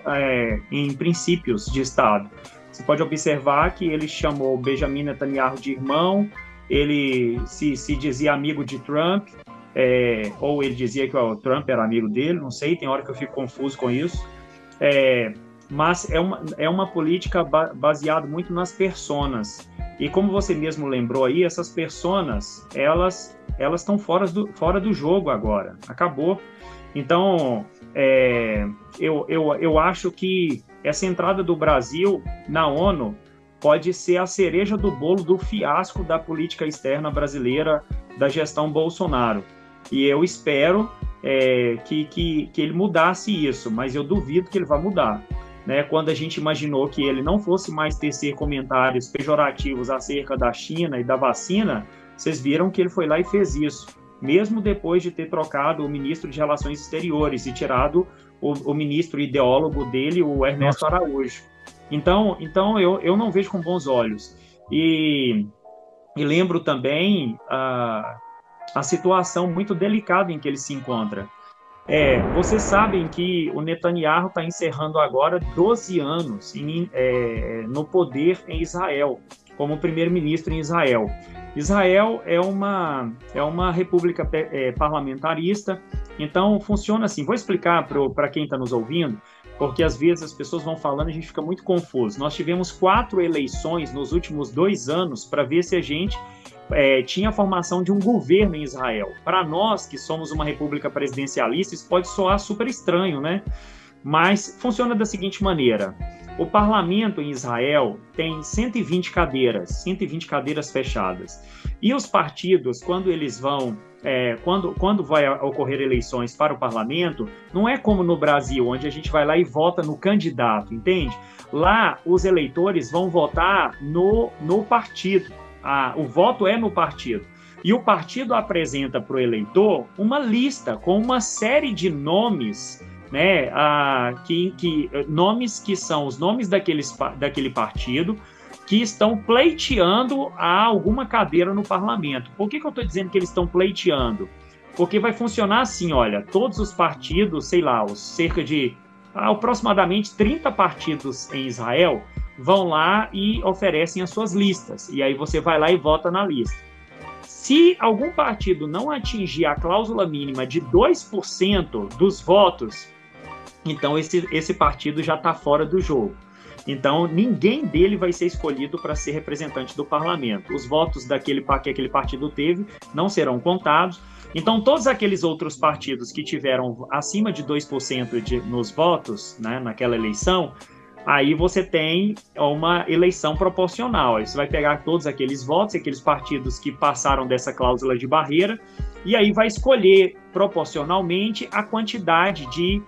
em princípios de Estado. Você pode observar que ele chamou Benjamin Netanyahu de irmão, ele se dizia amigo de Trump, ou ele dizia que o Trump era amigo dele, não sei, tem hora que eu fico confuso com isso. Mas é uma política baseada muito nas personas. E como você mesmo lembrou aí, essas personas, elas estão fora do jogo agora. Acabou. Então, eu acho que essa entrada do Brasil na ONU pode ser a cereja do bolo do fiasco da política externa brasileira da gestão Bolsonaro. E eu espero que ele mudasse isso, mas eu duvido que ele vá mudar. Né? Quando a gente imaginou que ele não fosse mais tecer comentários pejorativos acerca da China e da vacina, vocês viram que ele foi lá e fez isso, mesmo depois de ter trocado o ministro de Relações Exteriores e tirado o ministro ideólogo dele, o Ernesto Araújo. Então eu não vejo com bons olhos. E lembro também a situação muito delicada em que ele se encontra. Vocês sabem que o Netanyahu está encerrando agora 12 anos no poder em Israel, como primeiro-ministro em Israel. Israel é uma república parlamentarista, então funciona assim. Vou explicar para quem está nos ouvindo, porque às vezes as pessoas vão falando e a gente fica muito confuso. Nós tivemos 4 eleições nos últimos 2 anos para ver se a gente tinha a formação de um governo em Israel. Para nós, que somos uma república presidencialista, isso pode soar super estranho, né? Mas funciona da seguinte maneira. O parlamento em Israel tem 120 cadeiras fechadas. E os partidos, quando eles vão, quando vai ocorrer eleições para o parlamento, não é como no Brasil, onde a gente vai lá e vota no candidato, entende? Lá, os eleitores vão votar no partido. O voto é no partido. E o partido apresenta para o eleitor uma lista com uma série de nomes, né, nomes que são os nomes daquele partido que estão pleiteando a alguma cadeira no parlamento. Por que eu estou dizendo que eles estão pleiteando? Porque vai funcionar assim, olha, todos os partidos, sei lá, cerca de aproximadamente 30 partidos em Israel vão lá e oferecem as suas listas. E aí você vai lá e vota na lista. Se algum partido não atingir a cláusula mínima de 2% dos votos, então esse partido já está fora do jogo. Então, ninguém dele vai ser escolhido para ser representante do parlamento. Os votos que aquele partido teve não serão contados. Então, todos aqueles outros partidos que tiveram acima de 2% nos votos, né, naquela eleição, aí você tem uma eleição proporcional. Aí você vai pegar todos aqueles votos, aqueles partidos que passaram dessa cláusula de barreira, e aí vai escolher proporcionalmente a quantidade de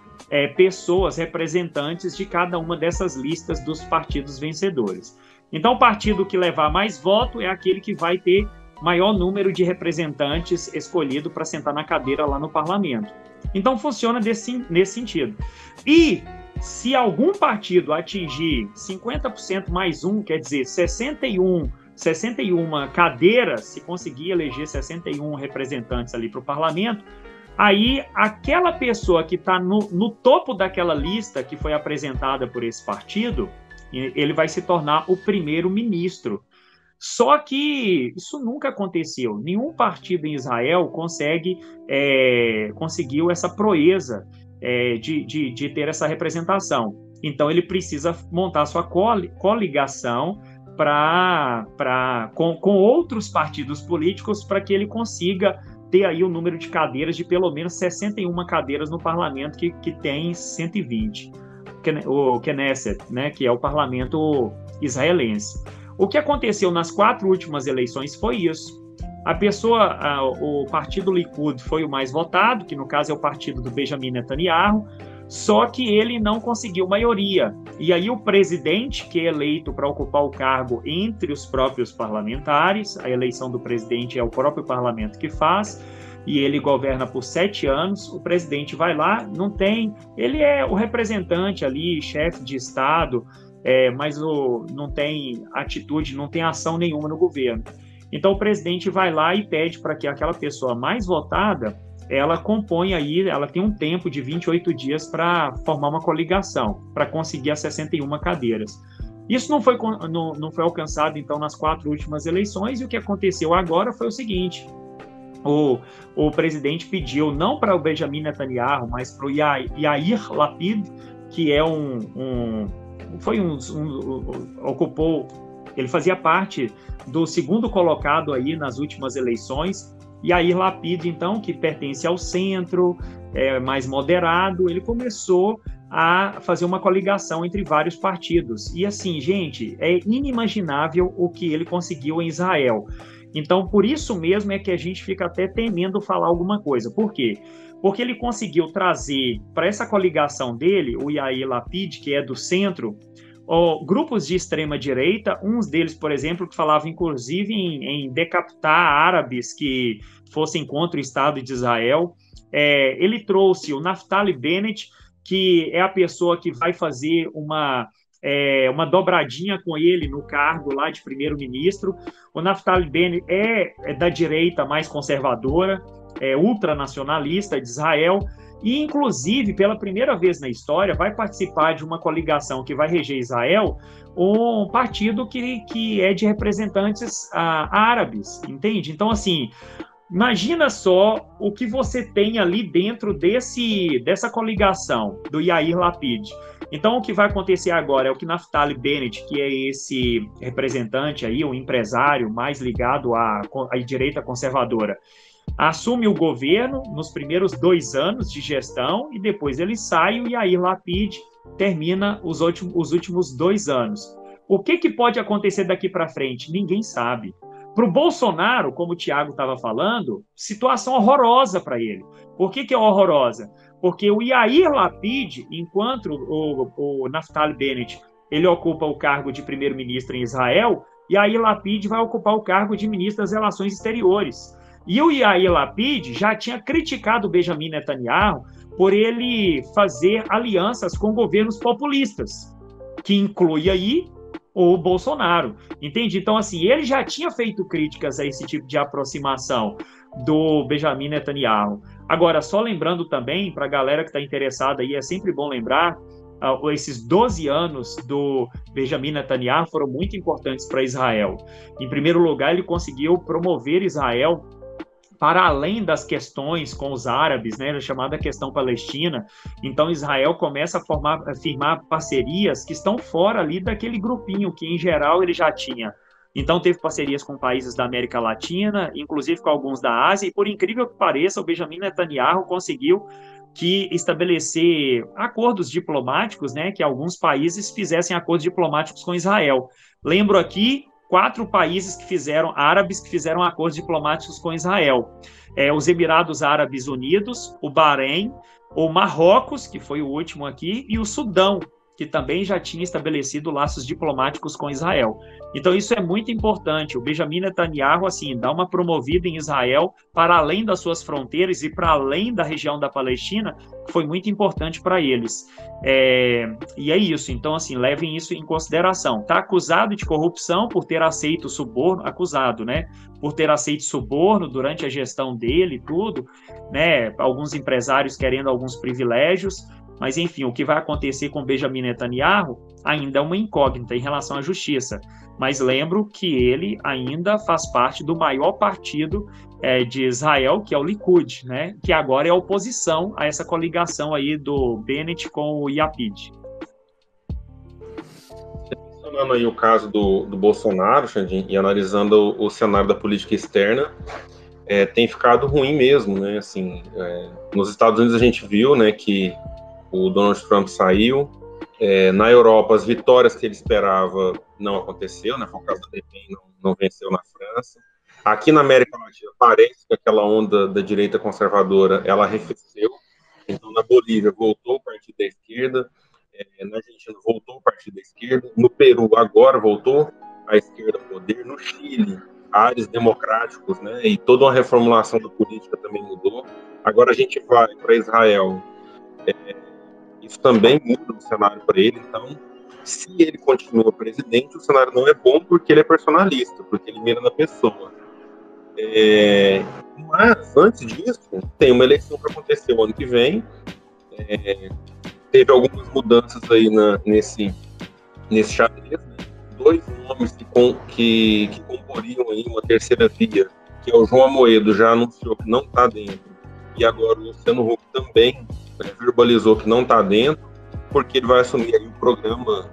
pessoas representantes de cada uma dessas listas dos partidos vencedores. Então, o partido que levar mais voto é aquele que vai ter maior número de representantes escolhido para sentar na cadeira lá no parlamento. Então, funciona nesse sentido. E se algum partido atingir 50% mais um, quer dizer, 61 cadeiras, se conseguir eleger 61 representantes ali para o parlamento, aí aquela pessoa que está no topo daquela lista que foi apresentada por esse partido, ele vai se tornar o primeiro-ministro. Só que isso nunca aconteceu. Nenhum partido em Israel conseguiu essa proeza de ter essa representação. Então, ele precisa montar sua coligação com outros partidos políticos para que ele consiga ter aí o número de cadeiras de pelo menos 61 cadeiras no parlamento, que tem 120. O Knesset, né, que é o parlamento israelense. O que aconteceu nas 4 últimas eleições foi isso. O partido Likud foi o mais votado, que no caso é o partido do Benjamin Netanyahu, só que ele não conseguiu maioria. E aí o presidente, que é eleito para ocupar o cargo entre os próprios parlamentares, a eleição do presidente é o próprio parlamento que faz, e ele governa por 7 anos, o presidente vai lá, ele é o representante ali, chefe de Estado, mas não tem atitude, não tem ação nenhuma no governo. Então, o presidente vai lá e pede para que aquela pessoa mais votada, ela compõe aí, ela tem um tempo de 28 dias para formar uma coligação, para conseguir as 61 cadeiras. Isso não foi alcançado, então, nas 4 últimas eleições, e o que aconteceu agora foi o seguinte: o presidente pediu, não para o Benjamin Netanyahu, mas para o Yair Lapid, que é ele fazia parte do segundo colocado aí nas últimas eleições. Yair Lapid, então, que pertence ao centro, mais moderado, ele começou a fazer uma coligação entre vários partidos. E assim, gente, é inimaginável o que ele conseguiu em Israel. Então, por isso mesmo é que a gente fica até temendo falar alguma coisa. Por quê? Porque ele conseguiu trazer para essa coligação dele, o Yair Lapid, que é do centro, grupos de extrema-direita, uns deles, por exemplo, que falavam inclusive em decapitar árabes que fossem contra o Estado de Israel. Ele trouxe o Naftali Bennett, que é a pessoa que vai fazer uma dobradinha com ele no cargo lá de primeiro-ministro. O Naftali Bennett é da direita mais conservadora, ultranacionalista de Israel, e, inclusive, pela primeira vez na história, vai participar de uma coligação que vai reger Israel, um partido que é de representantes árabes, entende? Então, assim, imagina só o que você tem ali dentro dessa coligação do Yair Lapid. Então, o que vai acontecer agora é o que Naftali Bennett, que é esse representante aí, o empresário mais ligado à direita conservadora, assume o governo nos primeiros 2 anos de gestão e depois ele sai e o Yair Lapid termina os últimos 2 anos. O que pode acontecer daqui para frente? Ninguém sabe. Para o Bolsonaro, como o Tiago estava falando, situação horrorosa para ele. Por que é horrorosa? Porque o Yair Lapid, enquanto o Naftali Bennett ele ocupa o cargo de primeiro-ministro em Israel, Yair Lapid vai ocupar o cargo de ministro das Relações Exteriores. E o Yair Lapid já tinha criticado o Benjamin Netanyahu por ele fazer alianças com governos populistas, que inclui aí o Bolsonaro, entende? Então, assim, ele já tinha feito críticas a esse tipo de aproximação do Benjamin Netanyahu. Agora, só lembrando também, para a galera que está interessada aí, é sempre bom lembrar, esses 12 anos do Benjamin Netanyahu foram muito importantes para Israel. Em primeiro lugar, ele conseguiu promover Israel para além das questões com os árabes, né, a chamada questão palestina. Então, Israel começa a firmar parcerias que estão fora ali daquele grupinho que, em geral, ele já tinha. Então, teve parcerias com países da América Latina, inclusive com alguns da Ásia, e, por incrível que pareça, o Benjamin Netanyahu conseguiu estabelecer acordos diplomáticos, né, que alguns países fizessem acordos diplomáticos com Israel. Lembro aqui 4 países árabes que fizeram acordos diplomáticos com Israel. Os Emirados Árabes Unidos, o Bahrein, o Marrocos, que foi o último aqui, e o Sudão, que também já tinha estabelecido laços diplomáticos com Israel. Então, isso é muito importante. O Benjamin Netanyahu, assim, dá uma promovida em Israel para além das suas fronteiras e para além da região da Palestina, que foi muito importante para eles. E é isso. Então, assim, levem isso em consideração. Está acusado de corrupção por ter aceito suborno, acusado, né? Por ter aceito suborno durante a gestão dele e tudo, né? Alguns empresários querendo alguns privilégios. Mas, enfim, o que vai acontecer com Benjamin Netanyahu ainda é uma incógnita em relação à justiça. Mas lembro que ele ainda faz parte do maior partido de Israel, que é o Likud, né? Que agora é a oposição a essa coligação aí do Bennett com o Lapid. Mencionando aí o caso do Bolsonaro, Xandinho, e analisando o cenário da política externa, tem ficado ruim mesmo, né? Assim, nos Estados Unidos a gente viu, né, que o Donald Trump saiu. Na Europa, as vitórias que ele esperava não aconteceu, né? Por causa do Le Pen, não venceu na França. Aqui na América Latina, parece que aquela onda da direita conservadora, ela arrefeceu. Então, na Bolívia, voltou o partido da esquerda. Na Argentina, voltou o partido da esquerda. No Peru, agora voltou a esquerda ao poder. No Chile, áreas democráticos, né? E toda uma reformulação da política também mudou. Agora a gente vai para Israel. Isso também muda o cenário para ele. Então, se ele continua presidente, o cenário não é bom porque ele é personalista, porque ele mira na pessoa. Mas, antes disso, tem uma eleição para acontecer o ano que vem. Teve algumas mudanças aí nesse xadrez, né? 2 nomes que comporiam aí uma terceira via, que é o João Amoedo, já anunciou que não está dentro, e agora o Luciano Huck também verbalizou que não está dentro, porque ele vai assumir aí o programa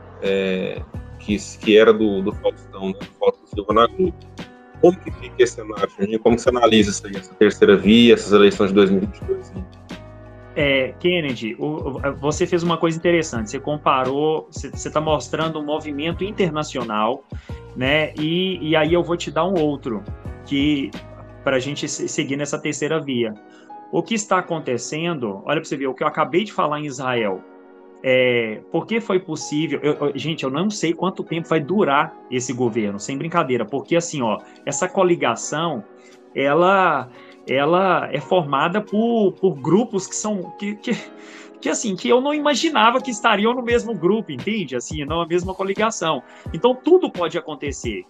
que era do Faustão, né, do Fausto Silva na Globo. Como que fica esse cenário, Xandinho? Como que você analisa isso aí, essa terceira via, essas eleições de 2022? Kennedy, você fez uma coisa interessante, você comparou, você está mostrando um movimento internacional, né, e aí eu vou te dar um outro. para a gente seguir nessa terceira via. O que está acontecendo, olha para você ver, o que eu acabei de falar em Israel, por que foi possível, gente, eu não sei quanto tempo vai durar esse governo, sem brincadeira, porque assim, ó, essa coligação, ela é formada por grupos que são, que eu não imaginava que estariam no mesmo grupo, entende? Assim, não a mesma coligação. Então, tudo pode acontecer.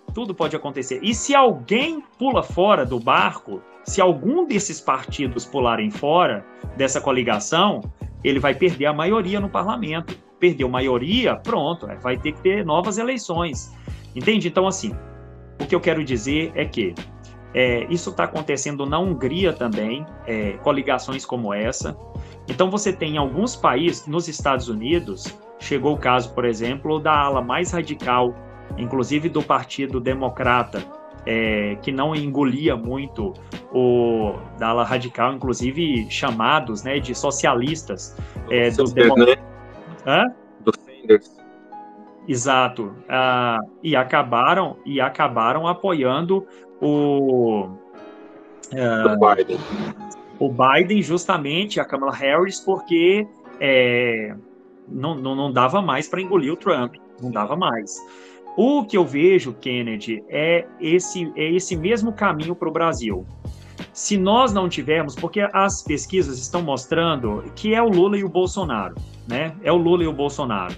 E se alguém pula fora do barco, se algum desses partidos pularem fora dessa coligação, ele vai perder a maioria no parlamento. Perdeu maioria, pronto, vai ter que ter novas eleições. Entende? Então, assim, o que eu quero dizer é que isso está acontecendo na Hungria também, coligações como essa. Então, você tem alguns países, nos Estados Unidos, chegou o caso, por exemplo, da ala mais radical, inclusive do Partido Democrata, que não engolia muito da ala radical, inclusive chamados, né, de socialistas. Do Sanders. Exato. E acabaram apoiando o Biden, justamente, a Kamala Harris, porque não dava mais para engolir o Trump, não dava mais. O que eu vejo, Kennedy, é esse mesmo caminho para o Brasil. Se nós não tivermos, porque as pesquisas estão mostrando que é o Lula e o Bolsonaro, né? É o Lula e o Bolsonaro.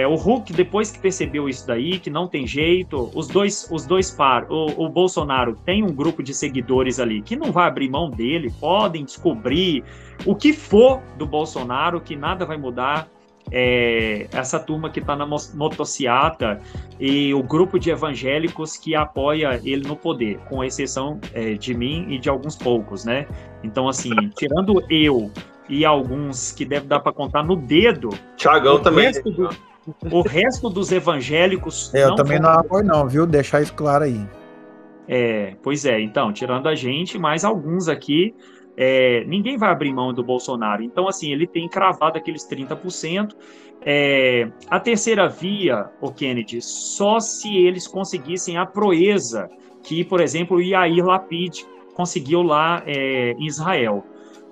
O Huck, depois que percebeu isso daí, que não tem jeito, o Bolsonaro tem um grupo de seguidores ali que não vai abrir mão dele, podem descobrir o que for do Bolsonaro, que nada vai mudar. Essa turma que está na motociata e o grupo de evangélicos que apoia ele no poder, com exceção de mim e de alguns poucos, né? Então, assim, tirando eu e alguns que deve dar para contar no dedo, Thiagão também. O resto dos evangélicos. Eu também não apoio, não, viu? Deixar isso claro aí. Pois é, então, tirando a gente, mais alguns aqui. Ninguém vai abrir mão do Bolsonaro. Então, assim, ele tem cravado aqueles 30%. A terceira via, o Kennedy, só se eles conseguissem a proeza que, por exemplo, o Yair Lapid conseguiu lá em Israel.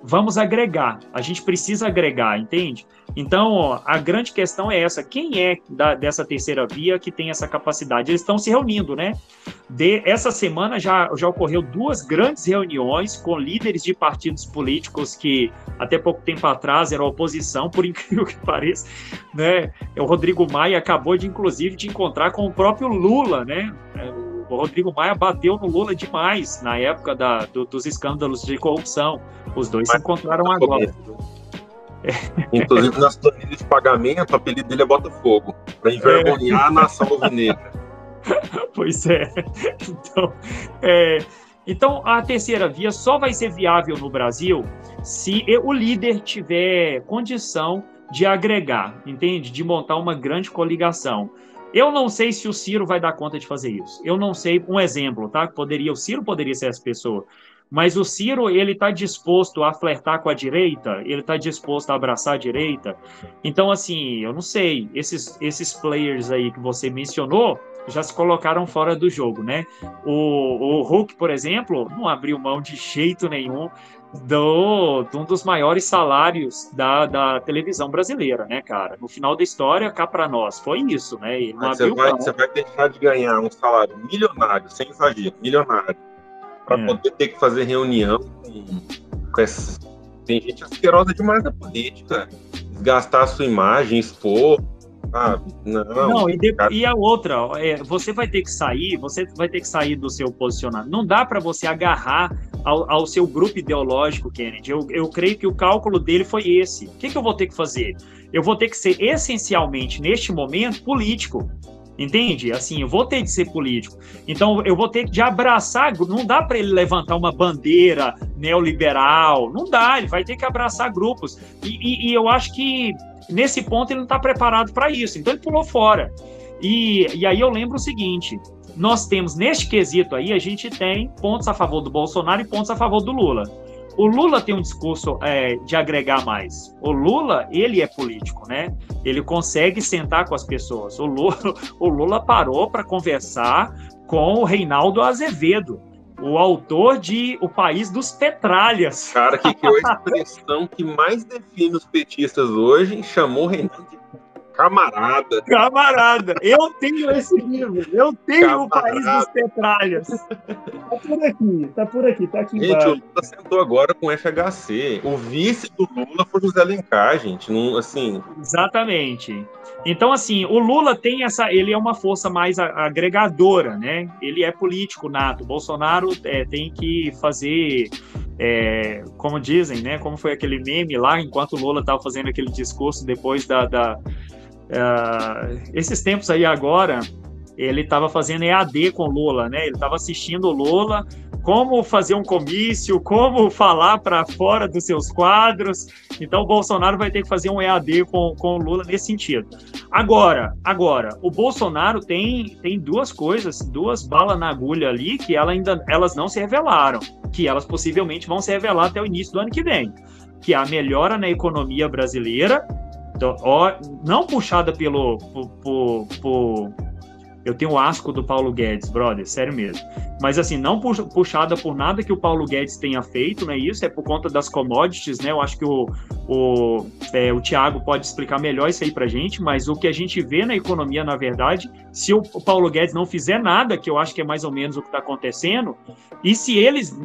Vamos agregar, a gente precisa agregar, entende? Então, a grande questão é essa, quem é dessa terceira via que tem essa capacidade? Eles estão se reunindo, né? Essa semana já ocorreu 2 grandes reuniões com líderes de partidos políticos que até pouco tempo atrás eram oposição, por incrível que pareça, né? O Rodrigo Maia acabou inclusive de encontrar com o próprio Lula, né? O Rodrigo Maia bateu no Lula demais na época dos escândalos de corrupção. Os dois se encontraram agora. Inclusive, nas planilhas de pagamento, o apelido dele é Botafogo, para envergonhar a nação alvinegra. Pois é. Então, a terceira via só vai ser viável no Brasil se o líder tiver condição de agregar, entende? De montar uma grande coligação. Eu não sei se o Ciro vai dar conta de fazer isso. Eu não sei, um exemplo, tá? O Ciro poderia ser essa pessoa. Mas o Ciro, ele está disposto a flertar com a direita? Ele está disposto a abraçar a direita? Então, assim, eu não sei. Esses players aí que você mencionou já se colocaram fora do jogo, né? O Huck, por exemplo, não abriu mão de jeito nenhum de um dos maiores salários da televisão brasileira, né, cara? No final da história, cá para nós, foi isso, né? Ele não você vai deixar de ganhar um salário milionário, sem exagero, milionário, para poder ter que fazer reunião com essa... Tem gente asquerosa demais na política. Desgastar a sua imagem, expor... Não, e a outra, você vai ter que sair do seu posicionamento. Não dá para você agarrar ao seu grupo ideológico, Kennedy. Eu creio que o cálculo dele foi esse. O que eu vou ter que fazer? Eu vou ter que ser essencialmente, neste momento, político. Entende? Assim, eu vou ter que ser político. Então, eu vou ter que abraçar... Não dá para ele levantar uma bandeira neoliberal. Não dá, ele vai ter que abraçar grupos. E eu acho que, nesse ponto, ele não está preparado para isso. Então, ele pulou fora. E aí eu lembro o seguinte... Nós temos, neste quesito aí, a gente tem pontos a favor do Bolsonaro e pontos a favor do Lula. O Lula tem um discurso de agregar mais. O Lula, ele é político, né? Ele consegue sentar com as pessoas. O Lula parou para conversar com o Reinaldo Azevedo. o autor de O País dos Petralhas. Cara, que é a expressão que mais define os petistas hoje, chamou o Reinaldo de camarada. Camarada, eu tenho esse livro, eu tenho O País dos Petralhas. Tá por aqui, tá aqui gente, embaixo. o Lula sentou agora com o FHC. O vice do Lula foi José Alencar, gente. Não, assim... Exatamente. Então, assim, o Lula tem ele é uma força mais agregadora, né? Ele é político nato. O Bolsonaro tem que fazer, como dizem, né? Como foi aquele meme lá, enquanto o Lula estava fazendo aquele discurso depois esses tempos aí agora, ele estava fazendo EAD com o Lula, né? Ele estava assistindo o Lula, como fazer um comício, como falar para fora dos seus quadros. Então, o Bolsonaro vai ter que fazer um EAD com o Lula nesse sentido. Agora, o Bolsonaro tem duas coisas, duas balas na agulha ali, que elas não se revelaram, que elas possivelmente vão se revelar até o início do ano que vem, que é a melhora na economia brasileira, não puxada eu tenho o asco do Paulo Guedes, brother, sério mesmo. Mas, assim, não puxada por nada que o Paulo Guedes tenha feito, não é isso? É por conta das commodities, né? Eu acho que o Thiago pode explicar melhor isso aí pra gente, mas o que a gente vê na economia, na verdade, se o Paulo Guedes não fizer nada, que eu acho que é mais ou menos o que está acontecendo, e se eles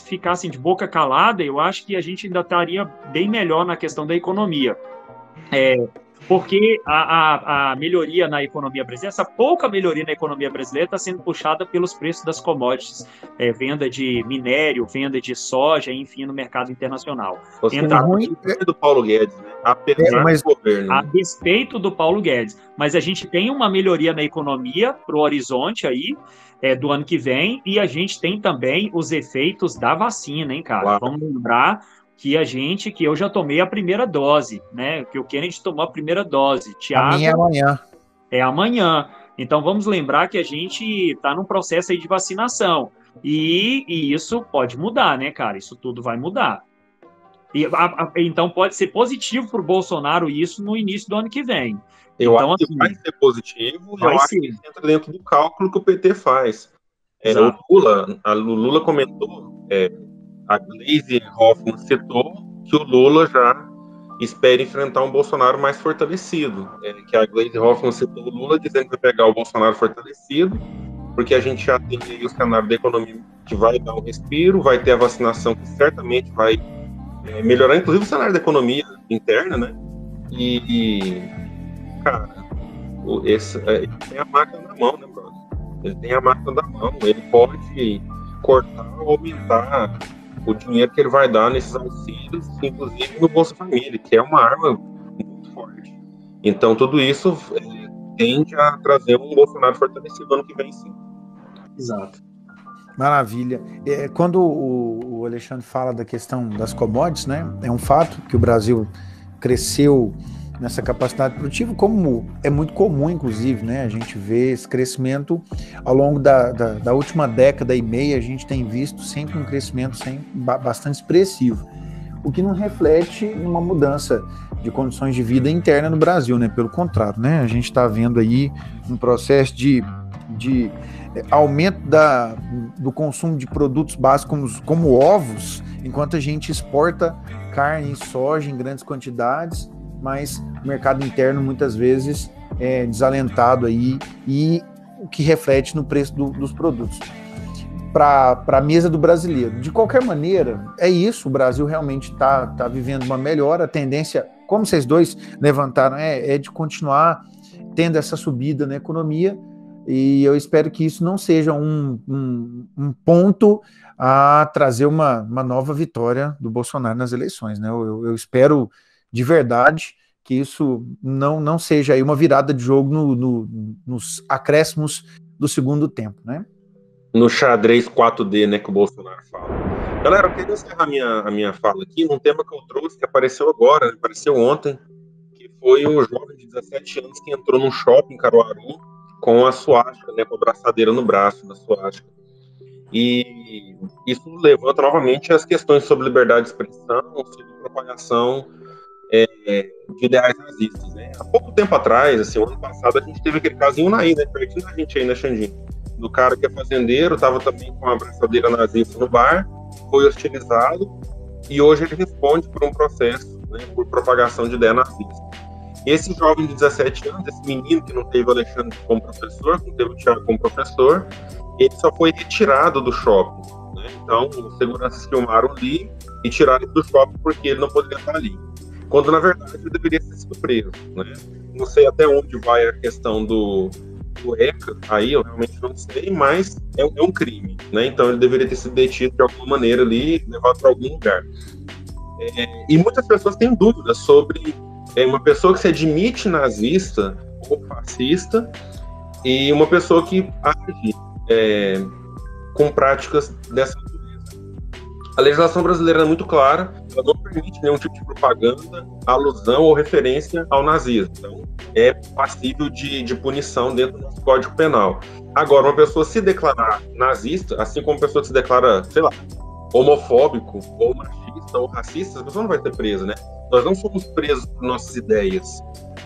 ficassem de boca calada, eu acho que a gente ainda estaria bem melhor na questão da economia. Porque a melhoria na economia brasileira, essa pouca melhoria na economia brasileira está sendo puxada pelos preços das commodities, venda de minério, venda de soja, enfim, no mercado internacional. Do Paulo Guedes, né? Apesar do governo. A despeito do Paulo Guedes. Mas a gente tem uma melhoria na economia para o horizonte aí, do ano que vem, e a gente tem também os efeitos da vacina, hein, cara? Claro. Vamos lembrar que eu já tomei a primeira dose, né? Que o Kennedy tomou a primeira dose. Thiago, a minha é amanhã. É amanhã. Então, vamos lembrar que a gente está num processo aí de vacinação. E isso pode mudar, né, cara? Isso tudo vai mudar. Então, pode ser positivo para o Bolsonaro isso no início do ano que vem. Eu acho que vai ser positivo e eu acho que entra dentro do cálculo que o PT faz. O Lula comentou... A Gleisi Hoffmann citou que o Lula já espera enfrentar um Bolsonaro mais fortalecido. Que a Gleisi Hoffmann citou o Lula dizendo que vai pegar o Bolsonaro fortalecido, porque a gente já tem aí o cenário da economia que vai dar um respiro, vai ter a vacinação que certamente vai melhorar, inclusive o cenário da economia interna, né? Cara, ele tem a máquina na mão, né, brother? Ele tem a máquina na mão, ele pode cortar ou aumentar o dinheiro que ele vai dar nesses auxílios, inclusive no Bolsa Família, que é uma arma muito forte. Então, tudo isso tende a trazer um Bolsonaro fortalecido ano que vem, sim. Exato. Maravilha. Quando o Alexandre fala da questão das commodities, né, é um fato que o Brasil cresceu nessa capacidade produtiva, como é muito comum, inclusive, né? A gente vê esse crescimento ao longo da última década e meia, a gente tem visto sempre um crescimento bastante expressivo, o que não reflete uma mudança de condições de vida interna no Brasil, né? Pelo contrário, né? A gente está vendo aí um processo de aumento do consumo de produtos básicos como ovos, enquanto a gente exporta carne e soja em grandes quantidades, mas o mercado interno muitas vezes é desalentado aí, e o que reflete no preço dos produtos para a mesa do brasileiro. De qualquer maneira, é isso, o Brasil realmente está vivendo uma melhora, a tendência, como vocês dois levantaram, é de continuar tendo essa subida na economia, e eu espero que isso não seja um ponto a trazer uma nova vitória do Bolsonaro nas eleições, né? Eu espero de verdade que isso não seja aí uma virada de jogo nos acréscimos do segundo tempo, né? No xadrez 4D, né, que o Bolsonaro fala. Galera, eu queria encerrar a minha fala aqui num tema que eu trouxe, que apareceu agora, apareceu ontem, que foi o jovem de 17 anos que entrou num shopping em Caruaru com a suástica, né, com a braçadeira no braço da suástica. E isso levanta novamente as questões sobre liberdade de expressão, sobre propagação de ideais nazistas, né? Há pouco tempo atrás, assim, o ano passado, a gente teve aquele caso em Unai, né? Pertinho da gente aí, né, Xandinho? do cara que é fazendeiro, estava também com a abraçadeira nazista no bar, foi hostilizado, e hoje ele responde por um processo, né, por propagação de ideia nazista. Esse jovem de 17 anos, esse menino que não teve o Alexandre como professor, que não teve o Thiago como professor, ele só foi retirado do shopping, né? Então, os seguranças filmaram ali e tiraram ele do shopping porque ele não poderia estar ali. Quando, na verdade, ele deveria ter sido preso, né? Não sei até onde vai a questão do ECA, aí eu realmente não sei, mas é um crime, né? Então, ele deveria ter sido detido de alguma maneira ali, levado para algum lugar. E muias pessoas têm dúvidas sobre uma pessoa que se admite nazista ou fascista e uma pessoa que age com práticas dessa natureza. A legislação brasileira é muito clara, ela não permite nenhum tipo de propaganda, alusão ou referência ao nazismo. Então, é passível de punição dentro do nosso Código Penal. Agora, uma pessoa se declarar nazista, assim como uma pessoa que se declara, sei lá, homofóbico, ou machista, ou racista, a pessoa não vai ser presa, né? Nós não somos presos por nossas ideias,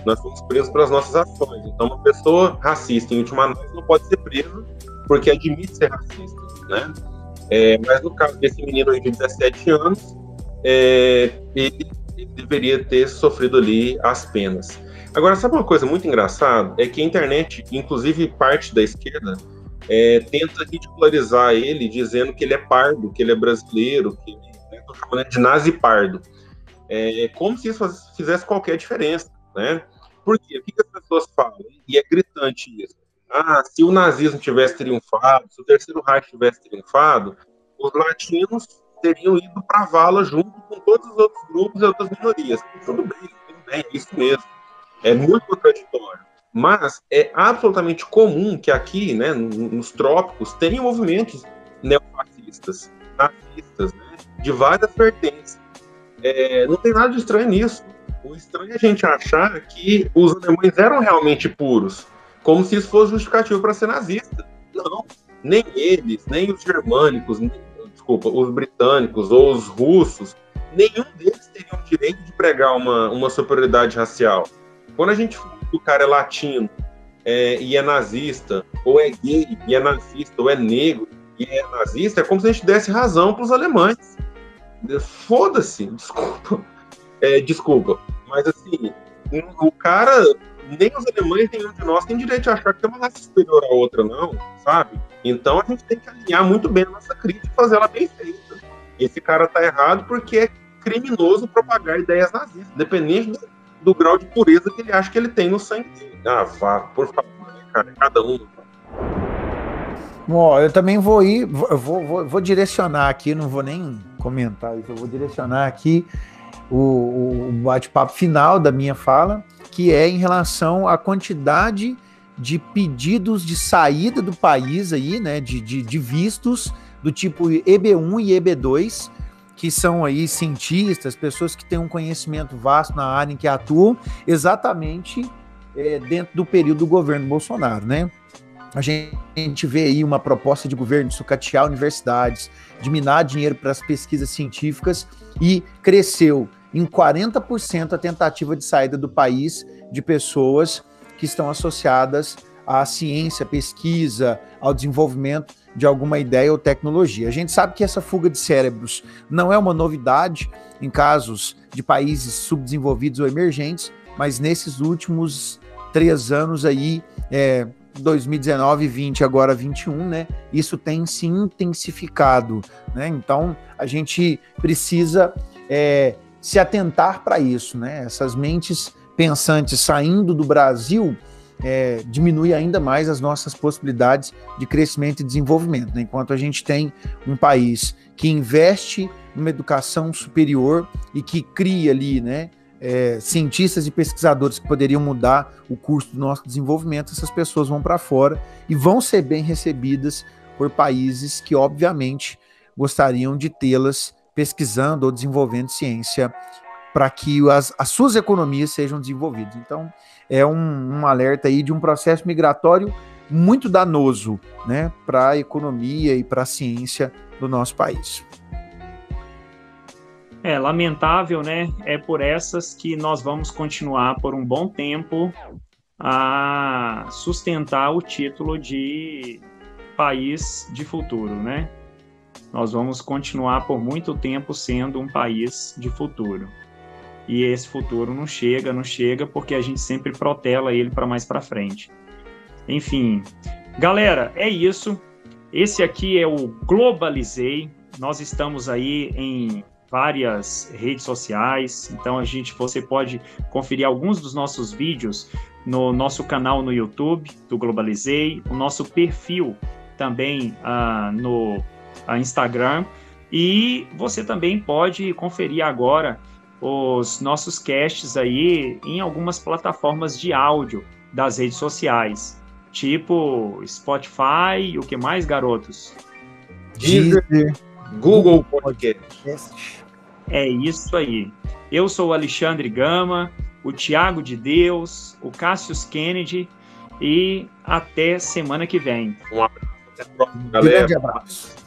nós somos presos pelas nossas ações. Então, uma pessoa racista, em última análise, não pode ser presa porque admite ser racista, né? Mas no caso desse menino aí de 17 anos, ele deveria ter sofrido ali as penas. Agora, sabe uma coisa muito engraçada? É que a internet, inclusive parte da esquerda, tenta ridicularizar ele, dizendo que ele é pardo, que ele é brasileiro, que estão chamando de nazi pardo. Como se isso fizesse qualquer diferença, né? Por quê? O que as pessoas falam? E é gritante isso. Se o nazismo tivesse triunfado, se o Terceiro Reich tivesse triunfado, os latinos teriam ido para a vala junto com todos os outros grupos e outras minorias. Tudo bem, é isso mesmo. É muito contraditório. Mas é absolutamente comum que aqui, né, nos trópicos, tenham movimentos neofascistas, nazistas, né, de várias vertentes. Não tem nada de estranho nisso. O estranho é a gente achar que os alemães eram realmente puros, como se isso fosse justificativo para ser nazista. Não, nem eles, nem os germânicos, os britânicos ou os russos, nenhum deles teria o direito de pregar uma superioridade racial. Quando a gente fala que o cara é latino e é nazista, ou é gay e é nazista, ou é negro e é nazista, é como se a gente desse razão para os alemães. Foda-se, desculpa, mas assim, o cara, nem os alemães, nenhum de nós tem direito de achar que tem uma raça superior à outra, não, sabe? Então a gente tem que alinhar muito bem a nossa crítica e fazer ela bem feita. Esse cara tá errado porque é criminoso propagar ideias nazistas, independente do grau de pureza que ele acha que ele tem no sangue dele. Vá, por favor, cara, cada um. Bom, eu também vou direcionar aqui, não vou nem comentar isso, eu vou direcionar aqui o bate-papo final da minha fala, que é em relação à quantidade de pedidos de saída do país aí, né, de vistos do tipo EB1 e EB2, que são aí cientistas, pessoas que têm um conhecimento vasto na área em que atuam, exatamente dentro do período do governo Bolsonaro, né? A gente vê aí uma proposta de governo de sucatear universidades, de minar dinheiro para as pesquisas científicas, e cresceu em 40% a tentativa de saída do país de pessoas que estão associadas à ciência, pesquisa, ao desenvolvimento de alguma ideia ou tecnologia. A gente sabe que essa fuga de cérebros não é uma novidade em casos de países subdesenvolvidos ou emergentes, mas nesses últimos 3 anos aí, 2019, 20, agora 21, né? Isso tem se intensificado, né? Então, a gente precisa se atentar para isso, né? Essas mentes pensantes saindo do Brasil diminui ainda mais as nossas possibilidades de crescimento e desenvolvimento, né? Enquanto a gente tem um país que investe numa educação superior e que cria ali, né, cientistas e pesquisadores que poderiam mudar o curso do nosso desenvolvimento, essas pessoas vão para fora e vão ser bem recebidas por países que, obviamente, gostariam de tê-las pesquisando ou desenvolvendo ciência para que as suas economias sejam desenvolvidas. Então, é um alerta aí de um processo migratório muito danoso, né, para a economia e para a ciência do nosso país. Lamentável, né? É por essas que nós vamos continuar por um bom tempo a sustentar o título de país de futuro, né? Nós vamos continuar por muito tempo sendo um país de futuro. E esse futuro não chega porque a gente sempre protela ele para mais para frente. Enfim, galera, é isso. Esse aqui é o Globalizei. Nós estamos aí em várias redes sociais, então você pode conferir alguns dos nossos vídeos no nosso canal no YouTube do Globalizei, o nosso perfil também no Instagram, e você também pode conferir agora os nossos casts aí em algumas plataformas de áudio das redes sociais, tipo Spotify, o que mais, garotos? Deezer, Google Podcast. É isso aí. Eu sou o Alexandre Gama, o Thiago de Deus, o Cassius Kennedy, e até semana que vem. Um abraço, até a próxima, galera. Grande abraço.